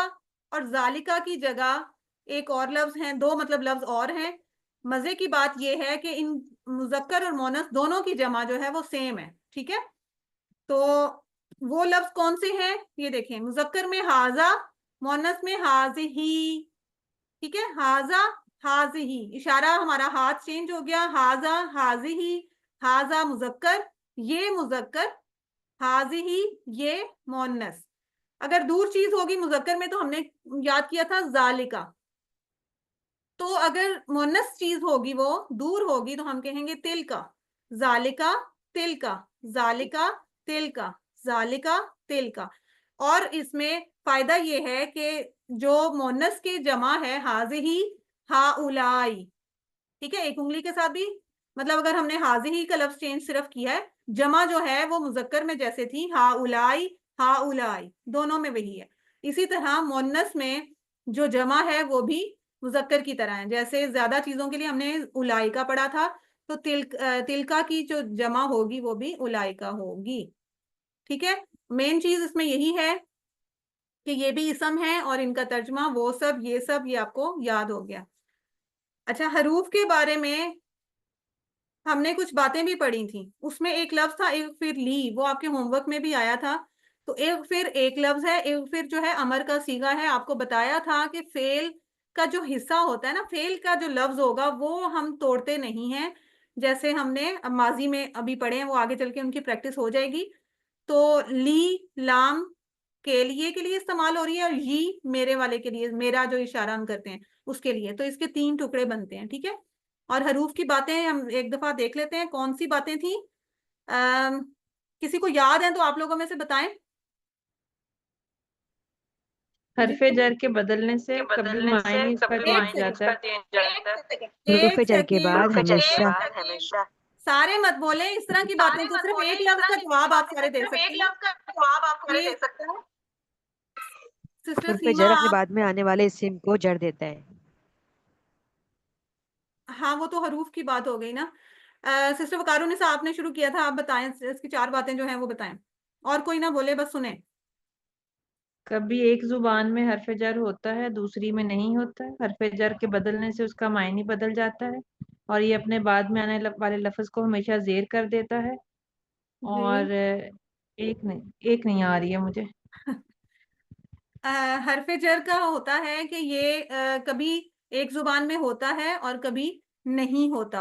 और जालिका की जगह एक और लफ्ज है, दो मतलब लफ्ज और हैं। मजे की बात यह है कि इन मुजक्कर और मोनस दोनों की जमा जो है वो सेम है, ठीक है। तो वो लफ्ज कौन से हैं ये देखें, मुजक्कर में हाजा, मोनस में हाजिही, ठीक है। हाजा हाजिही, इशारा हमारा हाथ चेंज हो गया, हाजा हाजिही, हाजा मुजक्कर, ये मुजक्कर, हाजिही ये मोनस। अगर दूर चीज होगी मुजक्कर में तो हमने याद किया था जालिका, तो अगर मोनस चीज होगी वो दूर होगी तो हम कहेंगे तिलका, जालिका तिलका, जालिका तिलका, जालिका तिलका। और इसमें फायदा ये है कि जो मोनस की जमा है हाजिही हाउलाई, ठीक है, एक उंगली के साथ भी, मतलब अगर हमने हाजिही का लफ्ज चेंज सिर्फ किया है, जमा जो है वो मुजक्कर में जैसे थी हाउलाई हाउलाई, दोनों में वही है। इसी तरह मोनस में जो जमा है वो भी मुजक्कर की तरह है, जैसे ज्यादा चीजों के लिए हमने उलाई का पढ़ा था, तो तिलका की जो जमा होगी वो भी उलाई का होगी, ठीक है। मेन चीज इसमें यही है कि ये भी इसम है और इनका तर्जमा वो सब ये सब, ये आपको याद हो गया। अच्छा, हरूफ के बारे में हमने कुछ बातें भी पढ़ी थी, उसमें एक लफ्ज था एक फिर ली, वो आपके होमवर्क में भी आया था। तो एक फिर एक लफ्ज है, एक फिर जो है अमर का सीगा है। आपको बताया था कि फेल का जो हिस्सा होता है ना, फेल का जो लफ्ज होगा वो हम तोड़ते नहीं हैं, जैसे हमने माजी में अभी पढ़े हैं, वो आगे चल के उनकी प्रैक्टिस हो जाएगी। तो ली लाम के लिए इस्तेमाल हो रही है, और ये मेरे वाले के लिए, मेरा जो इशारा हम करते हैं उसके लिए, तो इसके 3 टुकड़े बनते हैं, ठीक है। और हरूफ की बातें हम एक दफा देख लेते हैं, कौन सी बातें थी। किसी को याद है तो आप लोगों में से बताएं। हरफे जर के बदलने से कभी मायने इसका एक चेंज सेकंड, जाता है। हरूफ एक जर के बाद सेकंड, हमेशा सारे मत बोले इस तरह की बातें, तो सिर्फ एक लफ्ज का जवाब आप सारे दे सकते हैं। ये सिस्टर हरफ सीमा जर अपने आप, बाद में आने वाले इस्म को जर देता है। हाँ वो तो हरूफ की बात हो गई ना। सिस्टर वकारुनिसा आपने शुरू किया था, आप बताएं इसकी 4 बातें जो हैं वो बताएं, और कोई ना बोले, बस सुने। कभी एक जुबान में हरफे जर होता है, दूसरी में नहीं होता है। हरफे जर के बदलने से उसका मायने बदल जाता है, और ये अपने बाद में आने वाले लफ्ज को हमेशा जेर कर देता है। और एक नहीं आ रही है मुझे। हरफे जर का होता है कि ये कभी एक जुबान में होता है और कभी नहीं होता,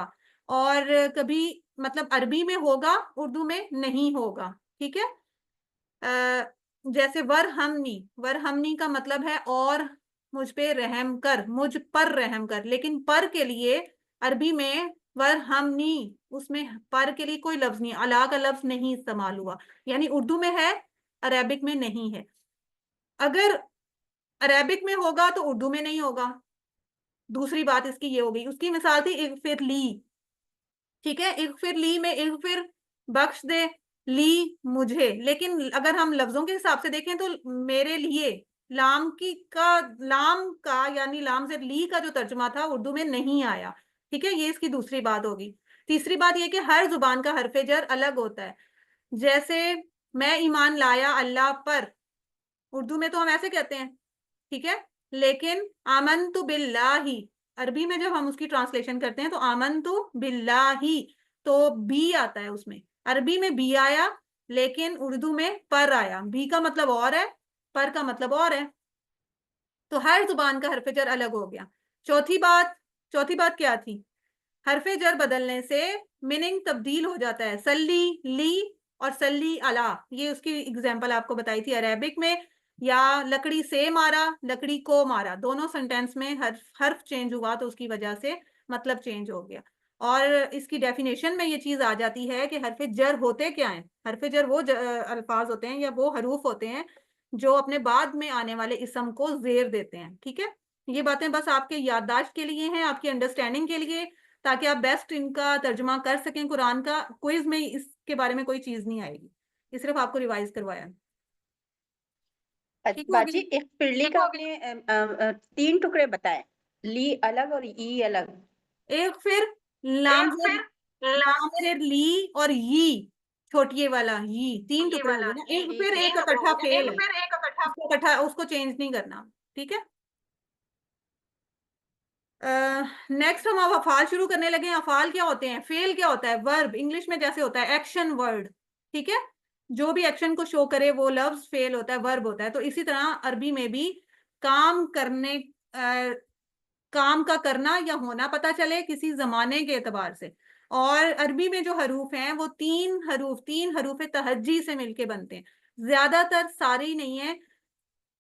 और कभी मतलब अरबी में होगा उर्दू में नहीं होगा, ठीक है। जैसे वरहमनी का मतलब है और मुझ पे रहम कर, मुझ पर रहम कर, लेकिन पर के लिए अरबी में वरहमनी, उसमें पर के लिए कोई लफ्ज नहीं, अला का लफ्ज नहीं इस्तेमाल हुआ, यानी उर्दू में है अरेबिक में नहीं है। अगर अरेबिक में होगा तो उर्दू में नहीं होगा। दूसरी बात इसकी ये हो गई, उसकी मिसाल थी इगफिर ली, ठीक है। इगफिर ली में इगफिर बख्श दे, ली मुझे, लेकिन अगर हम लफ्जों के हिसाब से देखें तो मेरे लिए लाम का यानी लाम से ली का जो तर्जुमा था उर्दू में नहीं आया, ठीक है। ये इसकी दूसरी बात होगी। तीसरी बात ये कि हर जुबान का हरफे जर अलग होता है। जैसे मैं ईमान लाया अल्लाह पर, उर्दू में तो हम ऐसे कहते हैं, ठीक है, लेकिन आमनतु बिल्लाही, अरबी में जब हम उसकी ट्रांसलेशन करते हैं तो आमनतु बिल्लाही, तो बी आता है उसमें, अरबी में बी आया लेकिन उर्दू में पर आया। बी का मतलब और है, पर का मतलब और है, तो हर जुबान का हरफ जर अलग हो गया। चौथी बात क्या थी, हरफ जर बदलने से मीनिंग तब्दील हो जाता है। सल्ली ली और सल्ली अला, ये उसकी एग्जांपल आपको बताई थी अरेबिक में। या लकड़ी से मारा, लकड़ी को मारा, दोनों सेंटेंस में हर्फ चेंज हुआ तो उसकी वजह से मतलब चेंज हो गया। और इसकी डेफिनेशन में ये चीज आ जाती है कि हरफ जर होते क्या हैं। हरफ जर वो अल्फाज होते हैं या वो हरूफ होते हैं जो अपने बाद में आने वाले इसम को जेर देते हैं, ठीक है। ये बातें बस आपके याददाश्त के लिए हैं, आपकी अंडरस्टैंडिंग के लिए, ताकि आप बेस्ट इनका तर्जुमा कर सकें कुरान का। क्विज में इसके बारे में कोई चीज नहीं आएगी, ये सिर्फ आपको रिवाइज करवाया। ठीक बाजी, होगी। एक पिल्ली का आपने 3 टुकड़े बताए, ली अलग और ई अलग। एक फिर लाम जेर ली और यी, छोटिए वाला ही, 3 टुकड़े हो गए ना, एक फिर एक इकट्ठा फेल है, उसको इकट्ठा, उसको चेंज नहीं करना, ठीक है। नेक्स्ट हम अब अफाल शुरू करने लगे हैं। अफाल क्या होते हैं? फेल क्या होता है? वर्ब, इंग्लिश में जैसे होता है एक्शन वर्ड, ठीक है, जो भी एक्शन को शो करे वो लफ्ज फेल होता है, वर्ब होता है। तो इसी तरह अरबी में भी काम करने, काम का करना या होना पता चले किसी जमाने के एतबार से। और अरबी में जो हरूफ हैं वो तीन हरूफ तहज्जी से मिलके बनते हैं, ज्यादातर सारे ही नहीं है,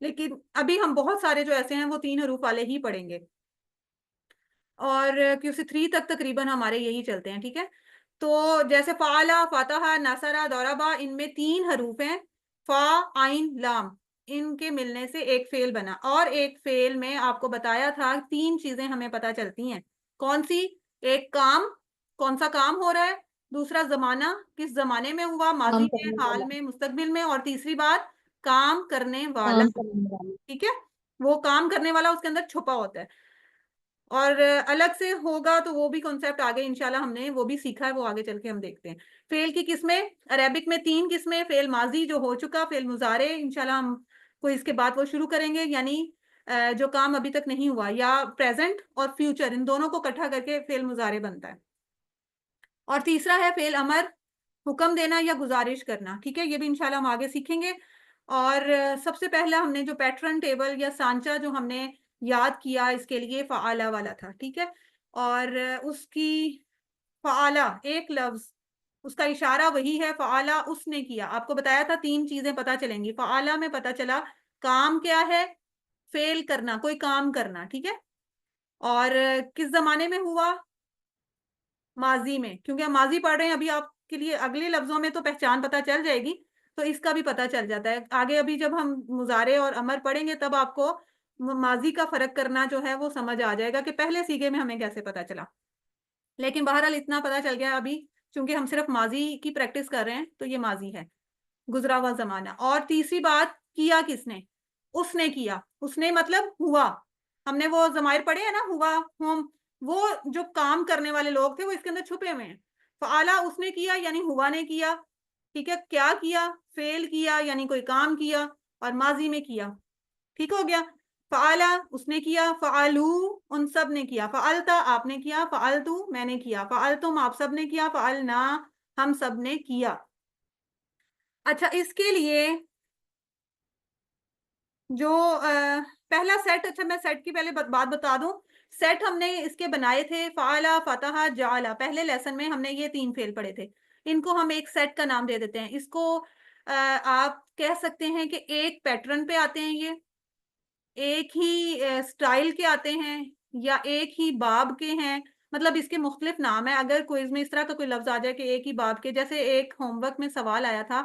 लेकिन अभी हम बहुत सारे जो ऐसे हैं वो 3 हरूफ वाले ही पढ़ेंगे, और QC3 तक तकरीबन हमारे यही चलते हैं, ठीक है। तो जैसे फाला, फातहा, नसरा, दौराबा, इनमें 3 हरूफ हैं, फा, आइन, लाम, इनके मिलने से एक फेल बना। और एक फेल में आपको बताया था 3 चीजें हमें पता चलती हैं, कौन सी? एक काम, कौन सा काम हो रहा है, दूसरा जमाना, किस जमाने में हुआ, माजी में, हाल में, मुस्तकबिल में, और तीसरी बात काम करने वाला, ठीक है। वो काम करने वाला उसके अंदर छुपा होता है, और अलग से होगा तो वो भी कॉन्सेप्ट आगे इंशाल्लाह हमने वो भी सीखा है, वो आगे चल के हम देखते हैं। फेल की किस्में, अरेबिक में 3 किस्में, फेल माजी जो हो चुका, फेल मुजारे इंशाल्लाह हम कोई इसके बाद वो शुरू करेंगे, यानी जो काम अभी तक नहीं हुआ, या प्रेजेंट और फ्यूचर, इन दोनों को इकट्ठा करके फेल मुजारे बनता है। और तीसरा है फेल अमर, हुक्म देना या गुजारिश करना, ठीक है, ये भी इंशाल्लाह हम आगे सीखेंगे। और सबसे पहला हमने जो पैटर्न टेबल या सांचा जो हमने याद किया इसके लिए फ़आला वाला था, ठीक है। और उसकी फ़आला एक लफ्ज, उसका इशारा वही है, फ़आला उसने किया। आपको बताया था 3 चीजें पता चलेंगी। फ़आला में पता चला काम क्या है, फेल करना, कोई काम करना, ठीक है। और किस जमाने में हुआ, माजी में, क्योंकि हम माजी पढ़ रहे हैं अभी, आपके लिए अगले लफ्जों में तो पहचान पता चल जाएगी, तो इसका भी पता चल जाता है आगे। अभी जब हम मुजारे और अमर पढ़ेंगे तब आपको माजी का फर्क करना जो है वो समझ आ जाएगा कि पहले सीगे में हमें कैसे पता चला। लेकिन बहरहाल इतना पता चल गया अभी, क्योंकि हम सिर्फ माजी की प्रैक्टिस कर रहे हैं, तो ये माजी है, गुजरा हुआ जमाना। और तीसरी बात, किया किसने, उसने किया, उसने मतलब हुआ, हमने वो जमायर पढ़े हैं ना, हुआ, हम, वो जो काम करने वाले लोग थे वो इसके अंदर छुपे हुए हैं। फ़आला उसने किया यानी हुआ ने किया, ठीक है। क्या किया, फेल किया यानी कोई काम किया, और माजी में किया, ठीक हो गया। फ़आला उसने किया, फ़आलू उन सब ने किया, फ़अलता आपने किया, फ़अलतू मैंने किया, फ़अलतुम आप सब ने किया, फ़अलना हम सब ने किया। अच्छा, इसके लिए जो पहला सेट, अच्छा मैं सेट की पहले बात बता दूं, सेट हमने इसके बनाए थे फ़ाला, फ़तहा, जाला, पहले लेसन में हमने ये 3 फेल पढ़े थे, इनको हम एक सेट का नाम दे देते हैं। इसको आप कह सकते हैं कि एक पैटर्न पे आते हैं, ये एक ही स्टाइल के आते हैं, या एक ही बाब के हैं, मतलब इसके मुख्तलिफ नाम है। अगर क्विज में इस तरह का कोई लफ्ज आ जाए कि एक ही बाब के, जैसे एक होमवर्क में सवाल आया था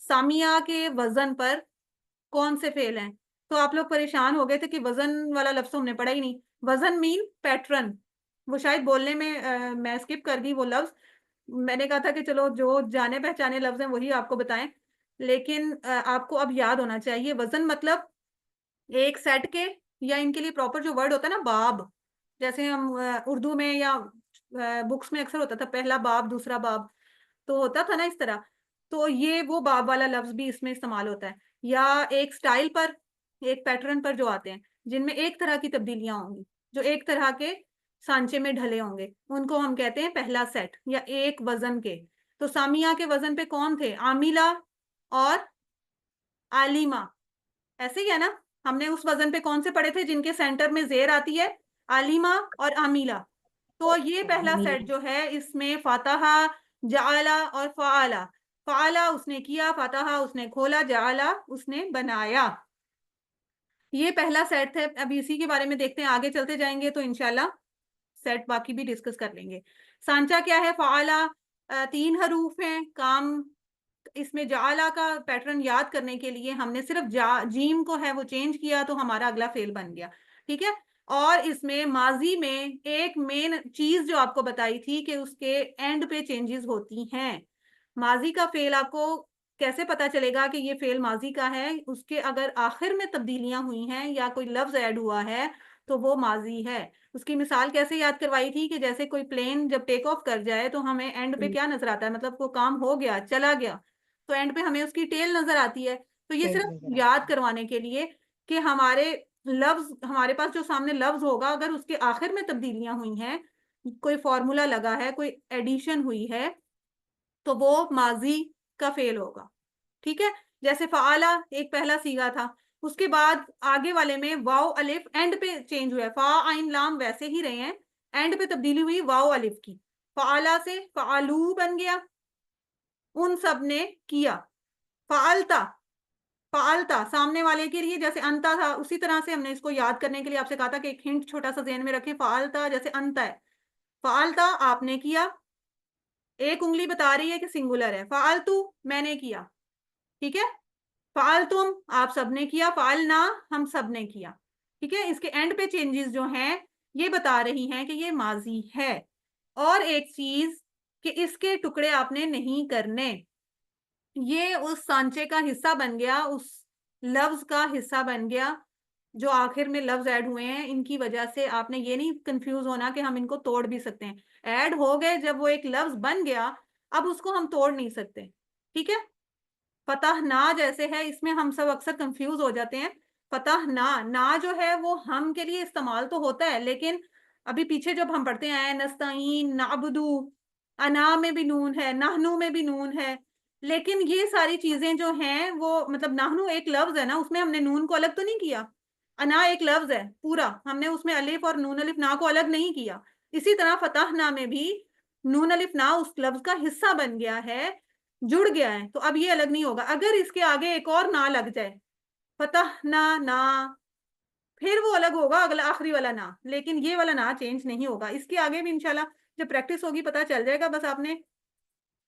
सामिया के वजन पर कौन से फेल हैं, तो आप लोग परेशान हो गए थे कि वजन वाला लफ्ज तो हमने पढ़ा ही नहीं। वजन मीन पैटर्न, वो शायद बोलने में मैं स्किप कर गई वो लफ्ज, मैंने कहा था कि चलो जो जाने पहचाने लफ्ज हैं वही आपको बताएं, लेकिन आपको अब याद होना चाहिए वजन मतलब एक सेट के, या इनके लिए प्रॉपर जो वर्ड होता है ना बाब, जैसे हम उर्दू में या बुक्स में अक्सर होता था पहला बाब दूसरा बाब, तो होता था ना इस तरह, तो ये वो बाब वाला लफ्ज भी इसमें इस्तेमाल होता है। या एक स्टाइल पर, एक पैटर्न पर जो आते हैं जिनमें एक तरह की तब्दीलियां होंगी, जो एक तरह के सांचे में ढले होंगे, उनको हम कहते हैं पहला सेट या एक वजन के। तो सामिया के वजन पे कौन थे, आमिला और आलिमा, ऐसे ही है ना। हमने उस वजन पे कौन से पढ़े थे, जिनके सेंटर में जेर आती है, आलिमा और आमिला। तो ये पहला सेट जो है इसमें फातहा, जाला और फ़आला, फ़आला उसने किया, फातहा उसने खोला, जाला उसने बनाया, ये पहला सेट है। अब इसी के बारे में देखते हैं, आगे चलते जाएंगे तो इंशाल्लाह सेट बाकी भी डिस्कस कर लेंगे। सांचा क्या है, फ़आला 3 हरूफ हैं, काम, इसमें जाला का पैटर्न याद करने के लिए हमने सिर्फ जीम को है वो चेंज किया, तो हमारा अगला फेल बन गया, ठीक है। और इसमें माजी में एक मेन चीज जो आपको बताई थी कि उसके एंड पे चेंजेस होती हैं। माजी का फेल आपको कैसे पता चलेगा कि ये फेल माजी का है, उसके अगर आखिर में तब्दीलियां हुई हैं या कोई लफ्ज ऐड हुआ है तो वो माजी है। उसकी मिसाल कैसे याद करवाई थी कि जैसे कोई प्लेन जब टेक ऑफ कर जाए तो हमें एंड पे क्या नजर आता है, मतलब वो काम हो गया, चला गया, तो एंड पे हमें उसकी टेल नजर आती है। तो ये टेल सिर्फ नजर आती याद है। करवाने के लिए कि हमारे लफ्ज, हमारे पास जो सामने लफ्ज होगा, अगर उसके आखिर में तब्दीलियां हुई हैं, कोई फॉर्मूला लगा है, कोई एडिशन हुई है, तो वो माजी का फेल होगा। ठीक है, जैसे फ़ाला एक पहला सीगा था, उसके बाद आगे वाले में वाव अलिफ एंड पे चेंज हुआ है, फा आइन लाम वैसे ही रहे हैं, एंड पे तब्दीली हुई वाव अलिफ की, फ़ाला से फ़ालू बन गया, उन सब ने किया। फ़ालता, फ़ालता सामने वाले के लिए जैसे अंता था, उसी तरह से हमने इसको याद करने के लिए आपसे कहा था कि एक हिंट छोटा सा ज़हन में रखें, फ़ालता जैसे अंता है, फ़ालता आपने किया, एक उंगली बता रही है कि सिंगुलर है, फ़ालतू मैंने किया, ठीक है, फ़ाल तुम आप सबने किया, फ़ाल ना हम सब ने किया। ठीक है, इसके एंड पे चेंजेस जो हैं ये बता रही हैं कि ये माजी है। और एक चीज कि इसके टुकड़े आपने नहीं करने, ये उस सांचे का हिस्सा बन गया, उस लफ्ज का हिस्सा बन गया, जो आखिर में लफ्ज ऐड हुए हैं, इनकी वजह से आपने ये नहीं कंफ्यूज होना कि हम इनको तोड़ भी सकते हैं। ऐड हो गए, जब वो एक लफ्ज बन गया, अब उसको हम तोड़ नहीं सकते। ठीक है, फतह ना जैसे है, इसमें हम सब अक्सर कंफ्यूज हो जाते हैं। फतह ना, ना जो है वो हम के लिए इस्तेमाल तो होता है, लेकिन अभी पीछे जब हम पढ़ते हैं नस्तईन, नाबुदू, अना में भी नून है, नाहनू में भी नून है, लेकिन ये सारी चीजें जो हैं वो मतलब नाहनू एक लफ्ज है ना, उसमें हमने नून को अलग तो नहीं किया। अना एक लफ्ज है पूरा, हमने उसमें अलिफ और नून अलिफ ना को अलग नहीं किया। इसी तरह फतह ना में भी नून अलिफ ना उस लफ्ज का हिस्सा बन गया है, जुड़ गया है, तो अब ये अलग नहीं होगा। अगर इसके आगे एक और ना लग जाए, फतह ना ना, फिर वो अलग होगा अगला आखिरी वाला ना, लेकिन ये वाला ना चेंज नहीं होगा। इसके आगे भी इंशाल्लाह जब प्रैक्टिस होगी पता चल जाएगा। बस आपने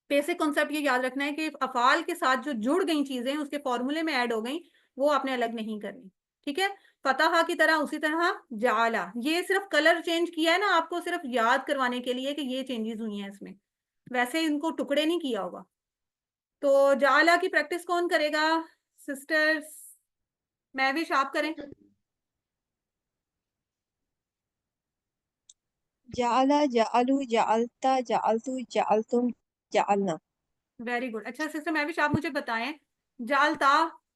बेसिक कॉन्सेप्ट ये याद रखना है कि अफाल के साथ जो जुड़ गई चीजें उसके फॉर्मूले में ऐड हो गई, वो आपने अलग नहीं करनी। ठीक है, फतहा की तरह उसी तरह जाला, ये सिर्फ कलर चेंज किया है ना, आपको सिर्फ याद करवाने के लिए कि ये चेंजेस हुई हैं इसमें, वैसे इनको टुकड़े नहीं किया होगा। तो जाला की प्रैक्टिस कौन करेगा? सिस्टर्स, महविश आप करें। जाला, जालू, जालता, जालतू, जालतुम, जालना। Very good. अच्छा सिस्टर महविश आप मुझे बताएं, जालता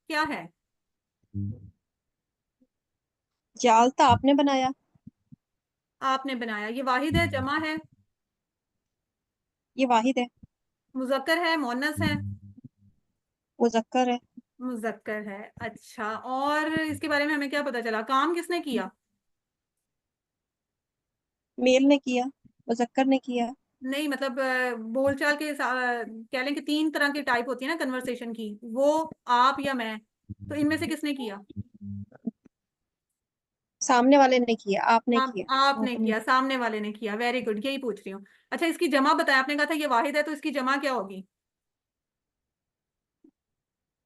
क्या है? जालता आपने बनाया। आपने बनाया, ये वाहिद है, जमा है, ये वाहिद है। मुजक्कर है, मोनस है? मुजक्कर है। मुजक्कर है। अच्छा, और इसके बारे में हमें क्या पता चला, काम किसने किया? मेल ने किया, मुजक्कर ने किया। नहीं मतलब बोलचाल के कह लें कि 3 तरह की टाइप होती है ना कन्वर्सेशन की, वो आप या मैं, तो इनमें से किसने किया? सामने वाले ने किया, आपने किया। आपने किया, सामने वाले ने किया। वेरी गुड, यही पूछ रही हूँ। अच्छा इसकी जमा बताया, आपने कहा था ये वाहिद है, तो इसकी जमा क्या होगी?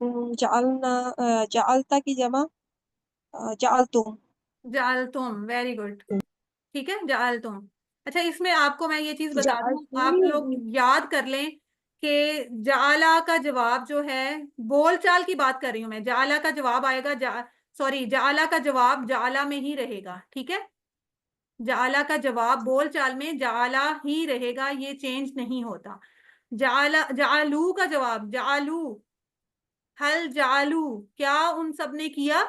जालना, जालता की जमा जालतुम। जालतुम, वेरी गुड। ठीक है, जालतुम। अच्छा इसमें आपको मैं ये चीज बता दूं, आप लोग जालतुम। याद कर लें कि जाला का जवाब जो है, बोलचाल की बात कर रही हूं मैं, जाला का जवाब आएगा सॉरी, जाला का जवाब जाला में ही रहेगा। ठीक है, जाला का जवाब बोलचाल में जाला ही रहेगा, ये चेंज नहीं होता। जाला, जालू का जवाब जालू, हल जालू, क्या उन सब ने किया?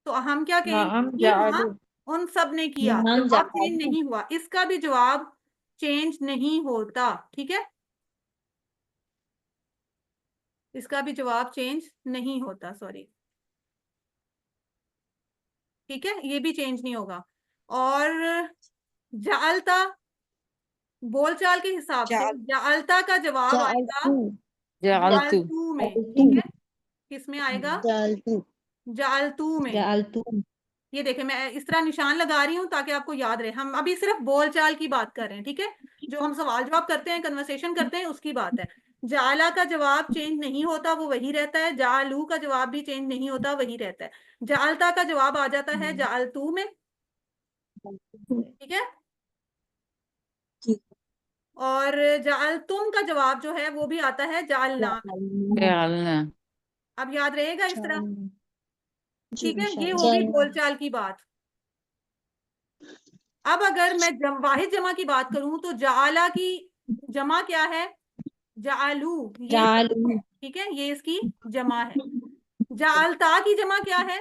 तो हम क्या कहेंगे नाम कि हाँ जालू। उन सब ने किया, नाम जवाब चेंज जालू। नहीं हुआ, इसका भी जवाब चेंज नहीं होता। ठीक है, इसका भी जवाब चेंज नहीं होता, सॉरी। ठीक है, ये भी चेंज नहीं होगा। और जालता, बोलचाल के हिसाब से जाल जालता का जवाब आएगा जालतू। जालतू। जालतू में। जालतू। ठीक है, किसमें आएगा? जालतू। जालतू में। जालतू। ये देखें, मैं इस तरह निशान लगा रही हूँ ताकि आपको याद रहे, हम अभी सिर्फ बोलचाल की बात कर रहे हैं। ठीक है, जो हम सवाल जवाब करते हैं, कन्वर्सेशन करते हैं, उसकी बात है। जाला का जवाब चेंज नहीं होता, वो वही रहता है। जालू का जवाब भी चेंज नहीं होता, वही रहता है। जालता का जवाब आ जाता है जालतू में। ठीक है, ठीक। और जालतुम का जवाब जो है वो भी आता है जालना। जालना। अब याद रहेगा इस तरह? जालना। जी ठीक है, ये इंशाल्लाह। होगी बोलचाल की बात। अब अगर मैं वाहिद जमा की बात करूं तो जाला की जमा क्या है? जालू, ये जालू है, ठीक है, ये इसकी जमा है। जालता की जमा क्या है?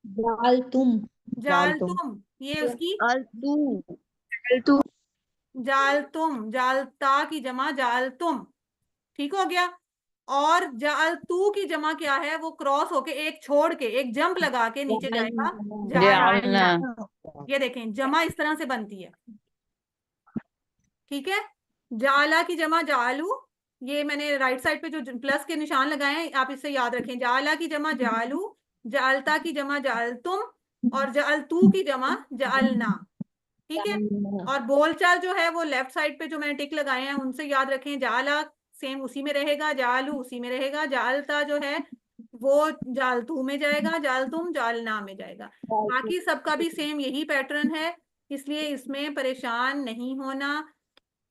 जाल तुम जालतुम, ये उसकी अल्तू जालतुम। जालता की जमा जालतुम, ठीक हो गया। और जालतू की जमा क्या है? वो क्रॉस होके एक छोड़ के एक जंप लगा के नीचे जाएगा, जालना। जालना। ये देखें जमा इस तरह से बनती है, ठीक है। जाला की जमा जालू, ये मैंने राइट साइड पे जो प्लस के निशान लगाए हैं आप इससे याद रखें। जाला की जमा जालू, जालता की जमा जालतुम, और जालतू की जमा जालना, ठीक है। और बोलचाल जो है वो लेफ्ट साइड पे जो मैंने टिक लगाए हैं उनसे याद रखें। जाला सेम उसी में रहेगा, जालू उसी में रहेगा, जालता जो है वो जालतू में जाएगा, जालतुम जालना में जाएगा। बाकी सबका भी सेम यही पैटर्न है, इसलिए इसमें परेशान नहीं होना,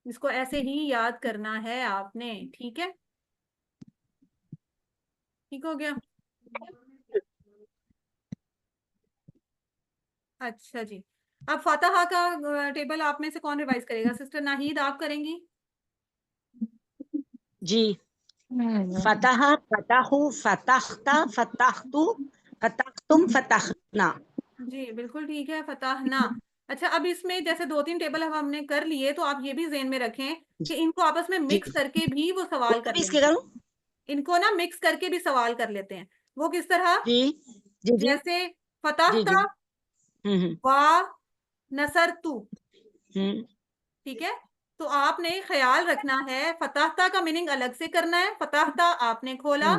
इसको ऐसे ही याद करना है आपने, ठीक है। ठीक हो गया। अच्छा जी, अब फतहा का टेबल आप में से कौन रिवाइज करेगा? सिस्टर नाहीद आप करेंगी? जी। फतह, फतहु, फतहता, फतहतु, फतहतुम, फतहना। जी बिल्कुल ठीक है, फतहना। अच्छा, अब इसमें जैसे 2-3 टेबल अब हमने कर लिए, तो आप ये भी ज़हन में रखें कि इनको आपस में मिक्स करके भी वो सवाल कर इसके लेंगे। करूं? इनको ना मिक्स करके भी सवाल कर लेते हैं। वो किस तरह? जी जी जी जैसे जी फतहता जी। हम्म वा नसरतु, हम्म ठीक है। तो आपने ख्याल रखना है, फतहता का मीनिंग अलग से करना है। फतहता आपने खोला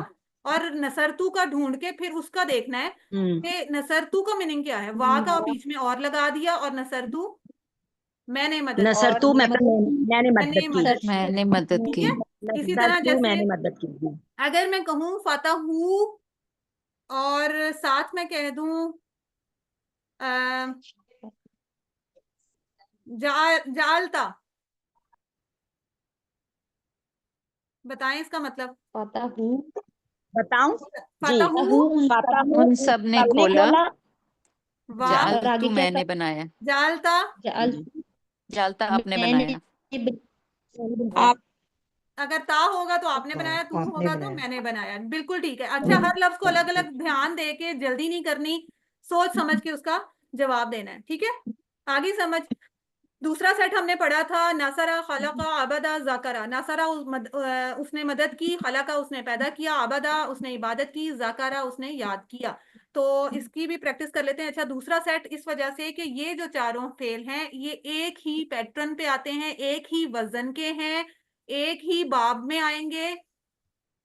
और नसरतू का ढूंढ के फिर उसका देखना है कि नसरतू का मीनिंग क्या है। वाह का बीच में और लगा दिया, और नसरतू मैंने मदद की, नसरतु मैंने मैंने मदद की। मदद की, मैंने मदद ठीक की। है। इसी तरह नसरतु जैसे मैंने मदद की। जी। अगर मैं कहूँ फतहू और साथ में कह दूं जालता, बताएं इसका मतलब। फतहू बताऊं? जी। फतहू फतहु उन सब ने सबने खोला, खोला। वाह, और आगे जालतू क्या मैंने था? बनाया, जालता जाल जालता आपने मैंने बनाया। आप अगर ता होगा तो आपने बनाया, तू आपने होगा तो बनाया। मैंने बनाया, बिल्कुल ठीक है। अच्छा, हर लफ्ज को अलग अलग ध्यान दे के, जल्दी नहीं करनी, सोच समझ के उसका जवाब देना है, ठीक है। आगे समझ। दूसरा सेट हमने पढ़ा था, नसरा, खलका, अबदा, ज़करा। नसरा उसने मदद की, खलका उसने पैदा किया, अबदा उसने इबादत की, ज़करा उसने याद किया। तो इसकी भी प्रैक्टिस कर लेते हैं। अच्छा, दूसरा सेट इस वजह से कि ये जो चारों फेल हैं ये एक ही पैटर्न पे आते हैं, एक ही वजन के हैं, एक ही बाब में आएंगे,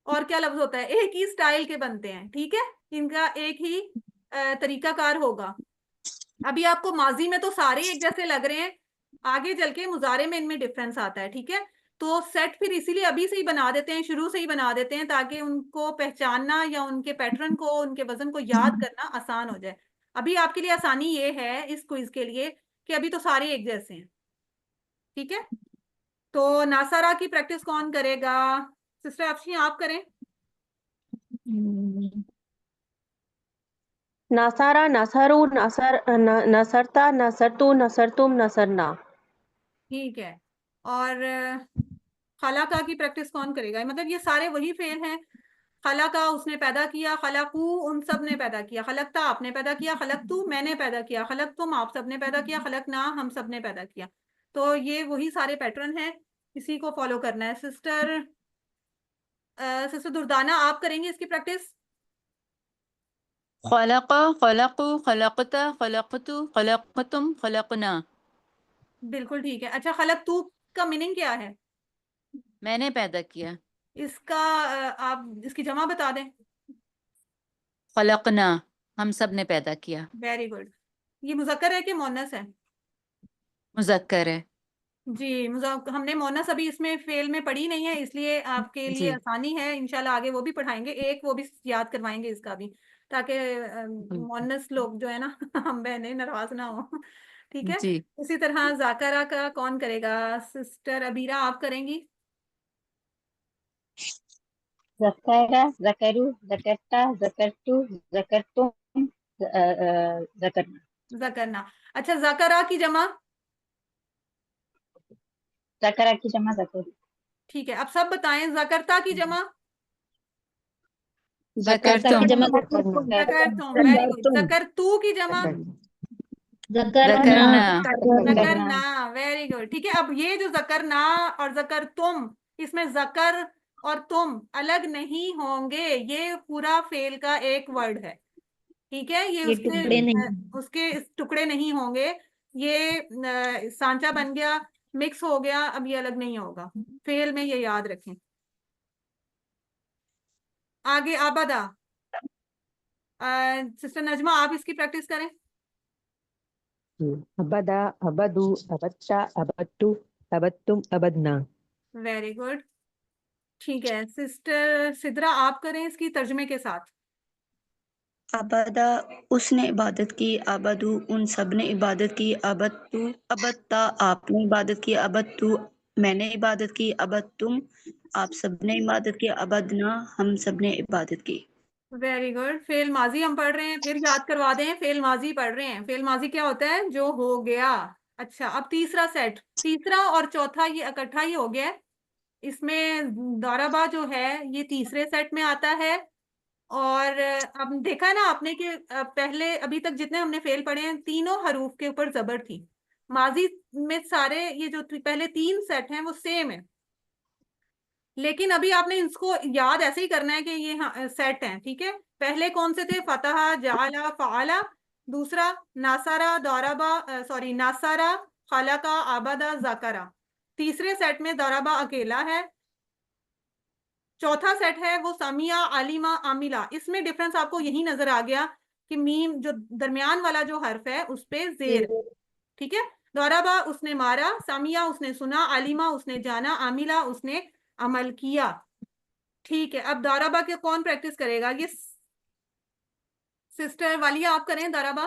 और क्या लफ्ज होता है, एक ही स्टाइल के बनते हैं, ठीक है। इनका एक ही तरीकाकार होगा। अभी आपको माजी में तो सारे एक जैसे लग रहे हैं, आगे चल के मुजारे में इनमें डिफरेंस आता है, ठीक है। तो सेट फिर इसीलिए अभी से ही बना देते हैं, शुरू से ही बना देते हैं, ताकि उनको पहचानना या उनके पैटर्न को, उनके वजन को याद करना आसान हो जाए। अभी आपके लिए आसानी ये है इस क्विज के लिए कि अभी तो सारे एक जैसे हैं, ठीक है। तो नासारा की प्रैक्टिस कौन करेगा? सिस्टर अफशी आप करें। नसारा, नसरू, नसरता, नसरतु, नसरतुम, नसरना। ठीक है। और खलाका की प्रैक्टिस कौन करेगा? मतलब ये सारे वही फेल हैं। खलाका उसने पैदा किया, खलकू उन सब ने पैदा किया, खलकता आपने पैदा किया, खलकतू मैंने पैदा किया, खलकतुम आप सब ने पैदा किया, खलकना हम सब ने पैदा किया। तो ये वही सारे पैटर्न हैं, इसी को फॉलो करना है। सिस्टर दुर्दाना आप करेंगे इसकी प्रैक्टिस। खलका, खलकू, खलकता, खलकतु, खलकतुम, खलकना। बिल्कुल ठीक है। अच्छा, खलकतू का मीनिंग क्या है? मैंने पैदा किया। इसका आप इसकी जमा बता दें। खलकना, हम सब ने पैदा किया। Very good. ये मुजक्कर है कि मोनस है? मुजक्कर है। जी, हमने मोनस अभी इसमें फेल में पढ़ी नहीं है, इसलिए आपके लिए जी। आसानी है। इंशाल्लाह आगे वो भी पढ़ाएंगे, एक वो भी याद करवाएंगे इसका भी, ताकि मोनस लोग जो है ना हम बहनें नाराज ना हो, ठीक है। जी। इसी तरह जाकरा का कौन करेगा? सिस्टर अबीरा आप करेंगी। ज़करा, ज़करू, ज़करता, ज़करतु, ज़करतुम, ज़करना। जकरना। अच्छा, ज़करा की जमा? ज़करा की जमा ज़करी। ठीक है, अब सब बताएं, ज़करता की जमा? ज़करता की जमा ज़करतुम। ज़करतुम, वेरी गुड। ज़करतू की जमा? ज़करना। ज़करना, वेरी गुड। ठीक है, अब ये जो ज़करना और ज़करतुम, इसमें ज़कर और तुम अलग नहीं होंगे, ये पूरा फेल का एक वर्ड है। ठीक है, ये टुकड़े नहीं। उसके टुकड़े नहीं होंगे, ये सांचा बन गया, मिक्स हो गया, अब ये अलग नहीं होगा फेल में, ये याद रखें। आगे आबदा, सिस्टर नजमा आप इसकी प्रैक्टिस करें। अबदा, अबदू, अबत्ता, अबत्तु, अबत्तुम, अबदना। Very good. ठीक है, सिस्टर सिद्रा आप करें इसकी तर्जुमे के साथ। अबदा उसने इबादत की, अबदू उन सब ने इबादत की, अबत्तु अबत्ता आपने इबादत की, अबत्तु मैंने इबादत की, अबत्तुम आप सब ने इबादत की, अबदना हम सब ने इबादत की। Very good. फेल माजी हम पढ़ रहे हैं, फिर याद करवा दें, फेल माजी पढ़ रहे हैं। फेल माजी क्या होता है? जो हो गया। अच्छा, अब तीसरा सेट, तीसरा और चौथा ये इकट्ठा ही हो गया है। इसमें दाराबा जो है ये तीसरे सेट में आता है। और अब देखा है ना आपने कि पहले अभी तक जितने हमने फेल पढ़े हैं, तीनों हरूफ के ऊपर जबर थी। माजी में सारे ये जो पहले 3 सेट हैं वो सेम है, लेकिन अभी आपने इसको याद ऐसे ही करना है कि ये सेट हैं। ठीक है, पहले कौन से थे? फतहा, जाला, फाला। दूसरा नासारा, दौराबा, सॉरी नासारा, खलका, आबदा, ज़करा। तीसरे सेट में दौराबा अकेला है। चौथा सेट है वो सामिया, आलिमा, आमिला। इसमें डिफरेंस आपको यही नजर आ गया कि मीम जो दरमियान वाला जो हर्फ है उस पे जेर। ठीक है, दौराबा उसने मारा, सामिया उसने सुना, आलिमा उसने जाना, आमिला उसने अमल किया। ठीक है, अब दाराबा के कौन प्रैक्टिस करेगा? ये सिस्टर वालिया आप करें दाराबा।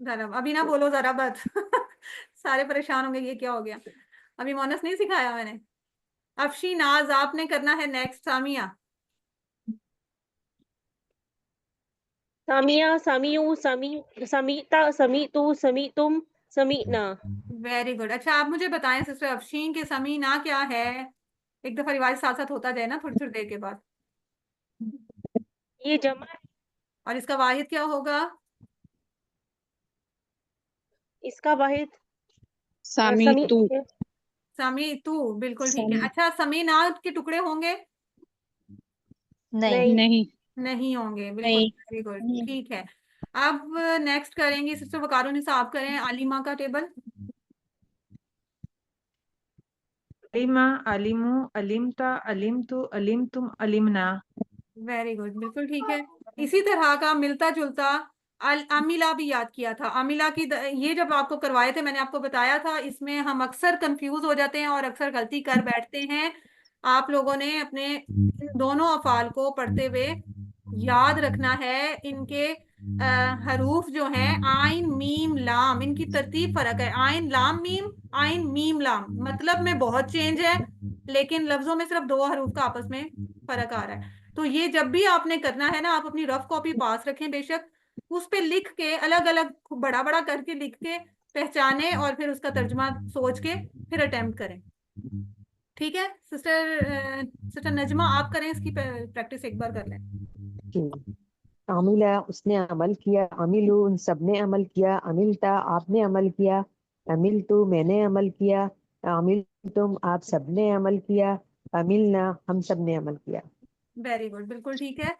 दाराबा अभी ना बोलो ज़राबत सारे परेशान होंगे, ये क्या हो गया? अभी मोनस नहीं सिखाया मैंने। अफशी, नाज आपने करना है नेक्स्ट। सामिया। सामिया, सामियू, समी, समीता, समीतु, समीतुम, समीना। Very good. अच्छा, आप मुझे बताएं सिस्टर अफशीन के समीना क्या है? एक दफा रिवाज साथ साथ होता जाए ना थोड़ी थोड़ी देर के बाद। ये जमा है, और इसका वाहिद क्या होगा? इसका वाहिद सामीतु। समी तू, बिल्कुल ठीक है। अच्छा, समीना के टुकड़े होंगे? नहीं। नहीं। नहीं होंगे, बिल्कुल। वेरी गुड, ठीक है। अब नेक्स्ट करेंगे सिस्टर वकारुनिसा, आप करें आलिमा का टेबल। अलिमा, अलिमु, अलिमता, अलिमतु, अलिमतुम, अलिमना। वेरी गुड, बिल्कुल ठीक है। इसी तरह का मिलता जुलता अमिला भी याद किया था। अमिला की ये जब आपको करवाए थे मैंने आपको बताया था, इसमें हम अक्सर कंफ्यूज हो जाते हैं और अक्सर गलती कर बैठते हैं। आप लोगों ने अपने इन दोनों अफाल को पढ़ते हुए याद रखना है। इनके हरूफ जो हैं आइन मीम लाम, इनकी तरतीब फर्क है। आइन लाम मीम, आइन मीम लाम, मतलब में बहुत चेंज है, लेकिन लफ्जों में सिर्फ 2 हरूफ का आपस में फर्क आ रहा है। तो ये जब भी आपने करना है ना, आप अपनी रफ कॉपी पास रखें बेशक, उस पे लिख के अलग अलग बड़ा बड़ा करके लिख के पहचाने और फिर उसका तर्जुमा सोच के फिर अटेम्प्ट करें। ठीक है सिस्टर नजमा आप करें इसकी प्रैक्टिस एक बार कर लें। अमिला उसने अमल किया, अमिलू उन सब ने अमल किया, अमिलता आपने अमल किया, अमिलतु मैंने अमल किया, अमिल तुम आप सब ने अमल किया, अमिलना हम सब ने अमल किया। वेरी गुड, बिल्कुल ठीक है।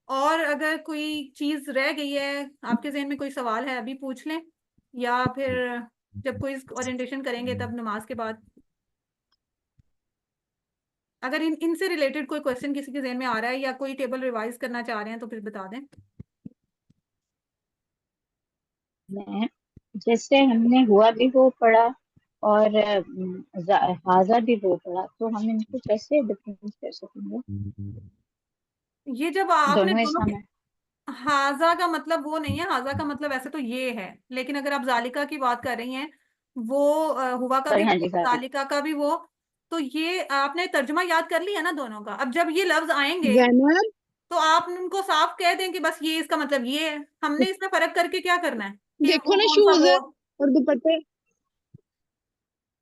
और अगर कोई चीज रह गई है, आपके जहन में कोई सवाल है, अभी पूछ लें, या फिर जब कोई ओरिएंटेशन करेंगे तब नमाज के बाद। अगर इनसे रिलेटेड कोई क्वेश्चन किसी के जहन में आ रहा है या कोई टेबल रिवाइज करना चाह रहे हैं तो फिर बता दें। जैसे हमने हुआ भी वो पढ़ा और हाजा भी वो पढ़ा, तो हम इनको कैसे डिफरेंस कर सकेंगे? ये जब आपने दोनों दोनों इसमें हाजा का मतलब वो नहीं है, हाजा का मतलब वैसे तो ये है, लेकिन अगर आप जालिका की बात कर रही हैं, वो हुआ का भी हाँ वो, जी, जालिका का भी वो, तो ये आपने तर्जुमा याद कर लिया ना दोनों का। अब जब ये लफ्ज आएंगे ग्रामर तो आप उनको साफ कह दें कि बस ये इसका मतलब ये है। हमने इसमें फर्क करके क्या करना है कि देखो वो ना, कौन सा शूज वो। और दुपट्टे।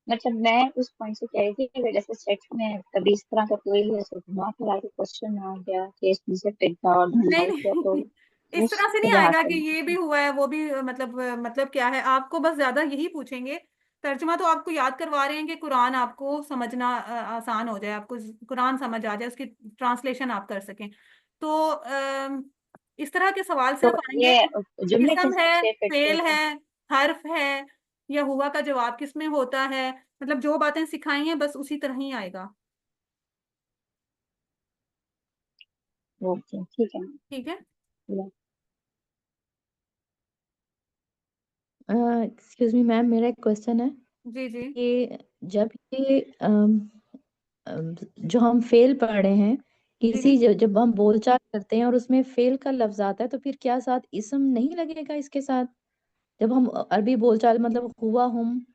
मतलब मैं उस पॉइंट से कह रही थी कि जैसे सेक्स में कभी इस तरह का कोई जैसे घुमा फिरा के क्वेश्चन आ गया कि इसमें से टिकता और ढंगा नहीं हो गया, तो नहीं इस उस तरह से नहीं लिहाज आएगा से कि ये भी हुआ है वो भी, मतलब क्या है, आपको बस ज्यादा यही पूछेंगे। तर्जुमा तो आपको याद करवा रहे हैं कि कुरान आपको समझना आसान हो जाए, आपको कुरान समझ आ जाए, उसकी ट्रांसलेशन आप कर सकें। तो इस तरह के सवाल तो सिर्फ आएंगे। ये जुमले इसम किस है, से फिट फेल होता है, है? हर्फ है, या हुआ का जवाब किसमें होता है, मतलब जो बातें सिखाई हैं बस उसी तरह ही आएगा। ओके, ठीक है। ठीक है। एक्सक्यूज मी मैम, मेरा एक क्वेश्चन है जी जी कि जब ये जो हम फेल पढ़ रहे हैं, जी। जब हम बोलचाल करते हैं और उसमें फेल का लफ्ज आता है, तो फिर क्या साथ इसम नहीं लगेगा इसके साथ? जब हम अरबी बोलचाल मतलब हुआ, हम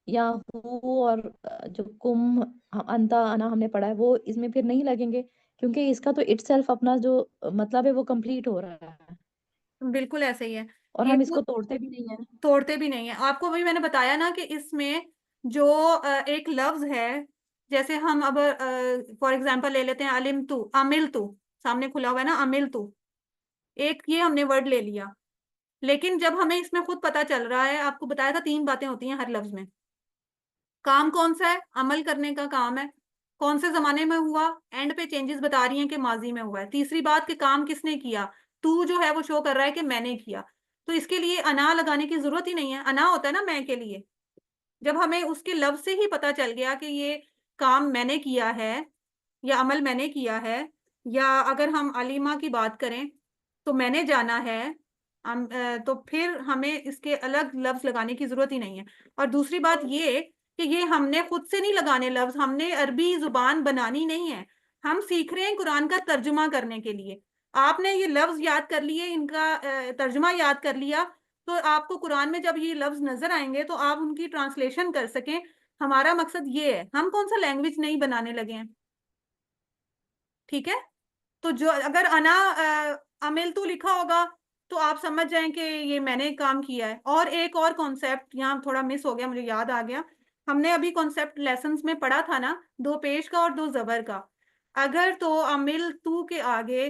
या हु और जो कुम, अंता, अना हमने पढ़ा है, वो इसमें फिर नहीं लगेंगे? क्योंकि इसका तो इटसेल्फ अपना जो मतलब है वो कंप्लीट हो रहा है बिल्कुल ऐसे ही है। और ये हम तो इसको तोड़ते भी नहीं है। तोड़ते भी नहीं है। आपको भी मैंने बताया ना कि इसमें जो एक लफ्ज है, जैसे हम अब फॉर एग्जांपल ले लेते हैं अलिम तू, अमिल तू, सामने खुला हुआ है ना अमिल तू, एक ये हमने वर्ड ले लिया। लेकिन जब हमें इसमें खुद पता चल रहा है, आपको बताया था 3 बातें होती हैं हर लफ्ज में। काम कौन सा है, अमल करने का काम है, कौन से जमाने में हुआ, एंड पे चेंजेस बता रही हैं कि माजी में हुआ है। तीसरी बात कि काम किसने किया, तू जो है वो शो कर रहा है कि मैंने किया। तो इसके लिए अना लगाने की जरूरत ही नहीं है, अना होता है ना मैं के लिए। जब हमें उसके लफ्ज से ही पता चल गया कि ये काम मैंने किया है या अमल मैंने किया है, या अगर हम अलीमा की बात करें तो मैंने जाना है, तो फिर हमें इसके अलग लफ्ज लगाने की जरूरत ही नहीं है। और दूसरी बात ये कि ये हमने खुद से नहीं लगाने लफ्ज, हमने अरबी जुबान बनानी नहीं है। हम सीख रहे हैं कुरान का तर्जुमा करने के लिए। आपने ये लफ्ज याद कर लिए, इनका तर्जुमा याद कर लिया, तो आपको कुरान में जब ये लफ्ज नजर आएंगे तो आप उनकी ट्रांसलेशन कर सकें। हमारा मकसद ये है, हम कौन सा लैंग्वेज नहीं बनाने लगे हैं। ठीक है। तो जो अगर अना अमिलतू लिखा होगा तो आप समझ जाएं कि ये मैंने काम किया है। और एक और कॉन्सेप्ट यहाँ थोड़ा मिस हो गया, मुझे याद आ गया। हमने अभी कॉन्सेप्ट लेसन्स में पढ़ा था ना, 2 पेश का और 2 जबर का। अगर तो अमिल तू के आगे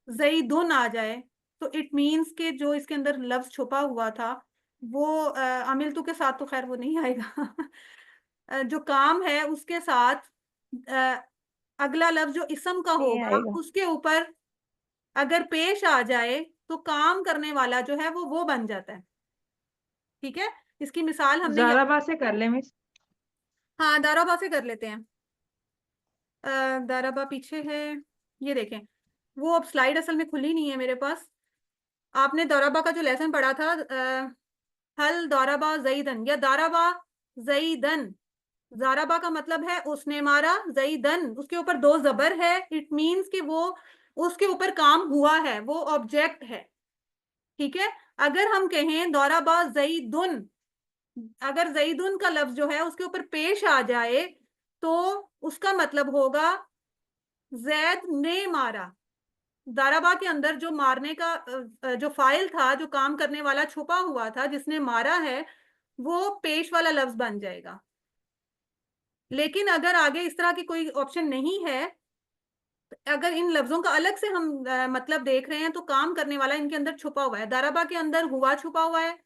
ज़ईदुन आ जाए तो इट मीन्स के जो इसके अंदर लफ्ज छुपा हुआ था वो अमिल तू के साथ तो खैर वो नहीं आएगा। जो काम है उसके साथ अ, अगला लफ्ज जो इसम का नहीं होगा आएगा। उसके ऊपर अगर पेश आ जाए तो काम करने वाला जो है वो बन जाता है। ठीक है। इसकी मिसाल हमने ज़ाराबा से कर ले मिस। हाँ दाराबा से कर लेते हैं। दाराबा पीछे है, ये देखें। वो अब स्लाइड असल में खुली नहीं है मेरे पास। आपने दाराबा का जो लेसन पढ़ा था, हल दाराबा जईदन या दाराबा जईदन। दाराबा का मतलब है उसने मारा, जईदन उसके ऊपर 2 जबर है, इट मींस कि वो उसके ऊपर काम हुआ है, वो ऑब्जेक्ट है। ठीक है। अगर हम कहें दौराबा जईदुन, अगर जईदुन का लफ्ज जो है उसके ऊपर पेश आ जाए तो उसका मतलब होगा जैद ने मारा। दाराबा के अंदर जो मारने का जो फाइल था, जो काम करने वाला छुपा हुआ था जिसने मारा है, वो पेश वाला लफ्ज बन जाएगा। लेकिन अगर आगे इस तरह की कोई ऑप्शन नहीं है, अगर इन लफ्जों का अलग से हम मतलब देख रहे हैं, तो काम करने वाला इनके अंदर छुपा हुआ है। दाराबा के अंदर हुआ छुपा हुआ है,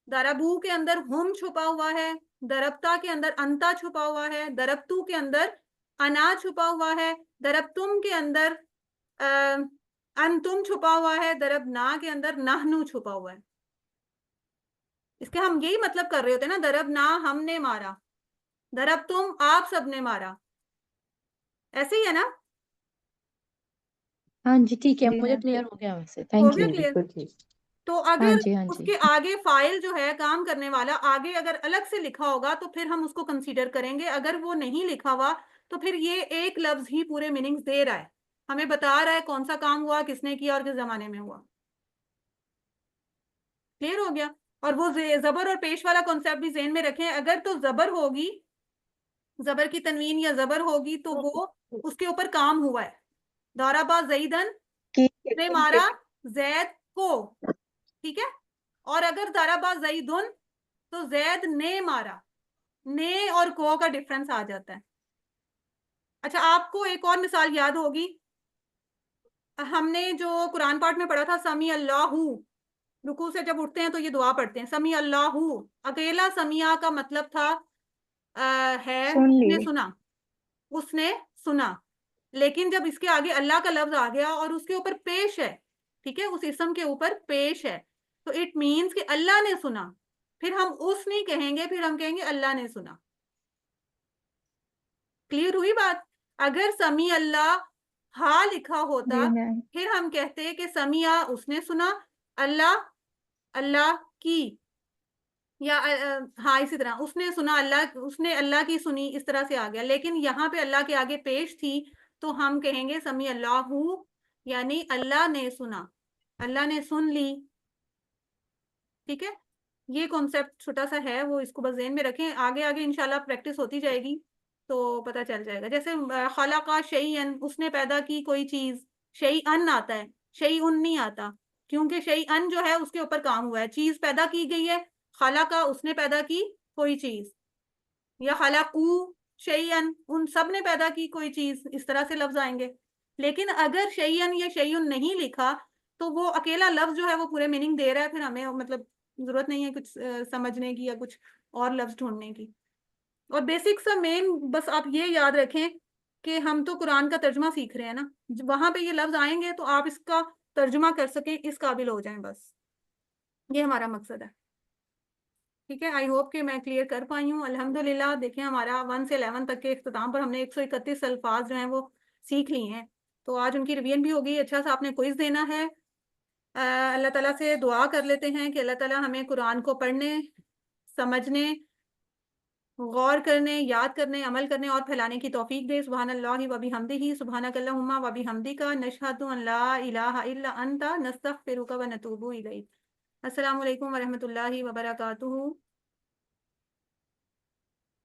दरबू के अंदर हुम छुपा हुआ है, दरबता के अंदर अंता छुपा हुआ है, दरबतू के अंदर अना छुपा हुआ है, दरबतुम के अंदर अनतुम छुपा हुआ है, दरबना के अंदर नाहनु छुपा हुआ है। इसके हम यही मतलब कर रहे होते हैं ना, दरबना हमने मारा, दरबतुम आप सबने मारा, ऐसे ही है ना। हाँ जी, ठीक है, जी मुझे मैम। क्लियर हो गया वैसे। हो थैंक गया यू। Ji clear. बिल्कुल ठीक। तो हाँ अगर जी, हाँ जी। उसके आगे फाइल जो है काम करने वाला आगे अगर अलग से लिखा होगा तो फिर हम उसको कंसीडर करेंगे। अगर वो नहीं लिखा हुआ तो फिर ये एक लफ्ज ही पूरे मीनिंग्स दे रहा है, हमें बता रहा है कौन सा काम हुआ, किसने किया और किस जमाने में हुआ। क्लियर हो गया। और वो जबर और पेश वाला कॉन्सेप्ट भी ज़हन में रखें। अगर तो जबर होगी जबर की तनवीन या जबर होगी तो वो उसके ऊपर काम हुआ है। दौराबा जईदन ने मारा जैद को, ठीक है। और अगर दौराबा जईदुन तो जैद ने मारा, ने और को का डिफरेंस आ जाता है। अच्छा, आपको एक और मिसाल याद होगी, हमने जो कुरान पाठ में पढ़ा था समी अल्लाहू, रुकू से जब उठते हैं तो ये दुआ पढ़ते हैं समी अल्लाहू। अकेला समिया का मतलब था है सुन उसने ली। सुना, उसने सुना। लेकिन जब इसके आगे अल्लाह का लफ्ज आ गया और उसके ऊपर पेश है, ठीक है, उस इस्म के ऊपर पेश है, तो इट मीन्स कि अल्लाह ने सुना। फिर हम उस नहीं कहेंगे, फिर हम कहेंगे अल्लाह ने सुना। क्लियर हुई बात? अगर समी अल्लाह हा लिखा होता जी मैम। फिर हम कहते कि समिया उसने सुना, अल्लाह अल्लाह की, या हाँ इसी तरह उसने सुना अल्लाह, उसने अल्लाह की सुनी, इस तरह से आ गया। लेकिन यहाँ पे अल्लाह के आगे पेश थी तो हम कहेंगे समी अल्लाहू, यानी अल्लाह ने सुना, अल्लाह ने सुन ली। ठीक है, ये कॉन्सेप्ट छोटा सा है, वो इसको बस ज़हन में रखें। आगे आगे इंशाल्लाह प्रैक्टिस होती जाएगी तो पता चल जाएगा। जैसे खलका शैअन, उसने पैदा की कोई चीज़, शैअन आता है, शैउन नहीं आता, क्योंकि शैअन जो है उसके ऊपर काम हुआ है, चीज़ पैदा की गई है। खलका उसने पैदा की कोई चीज़, या खलकू शैअन उन सब ने पैदा की कोई चीज़, इस तरह से लफ्ज़ आएंगे। लेकिन अगर शैअन या शैउन नहीं लिखा तो वो अकेला लफ्ज़ जो है वो पूरे मीनिंग दे रहा है, फिर हमें मतलब ज़रूरत नहीं है कुछ समझने की या कुछ और लफ्ज़ ढूँढने की। और बेसिक सा मेन बस आप ये याद रखें कि हम तो कुरान का तर्जुमा सीख रहे हैं ना, वहाँ पे ये लफ्ज़ आएँगे तो आप इसका तर्जुमा कर सकें, इस काबिल हो जाएँ बस। ये हमारा मकसद है। ठीक है, आई होप कि मैं क्लियर कर पाई हूँ। अल्हम्दुलिल्लाह देखिए हमारा 1 से 11 तक के इख्तिताम पर हमने 131 अल्फाज जो हैं वो सीख लिए हैं। तो आज उनकी रिवीजन भी हो गई। अच्छा सा आपने क्विज़ देना है। अल्लाह ताला से दुआ कर लेते हैं कि अल्लाह ताला हमें कुरान को पढ़ने, समझने, गौर करने, याद करने, अमल करने और फैलाने की तौफीक दे। सुब्हानल्लाहि व बिहम्दिही, सुब्हानकल्लाहुम्मा व बिहम्दिका, नशहदु अन ला इलाहा इल्ला अंता, नस्तगफिरुका व नतूबु इलैक। अस्सलामु अलैकुम व रहमतुल्लाहि व बरकातुहू।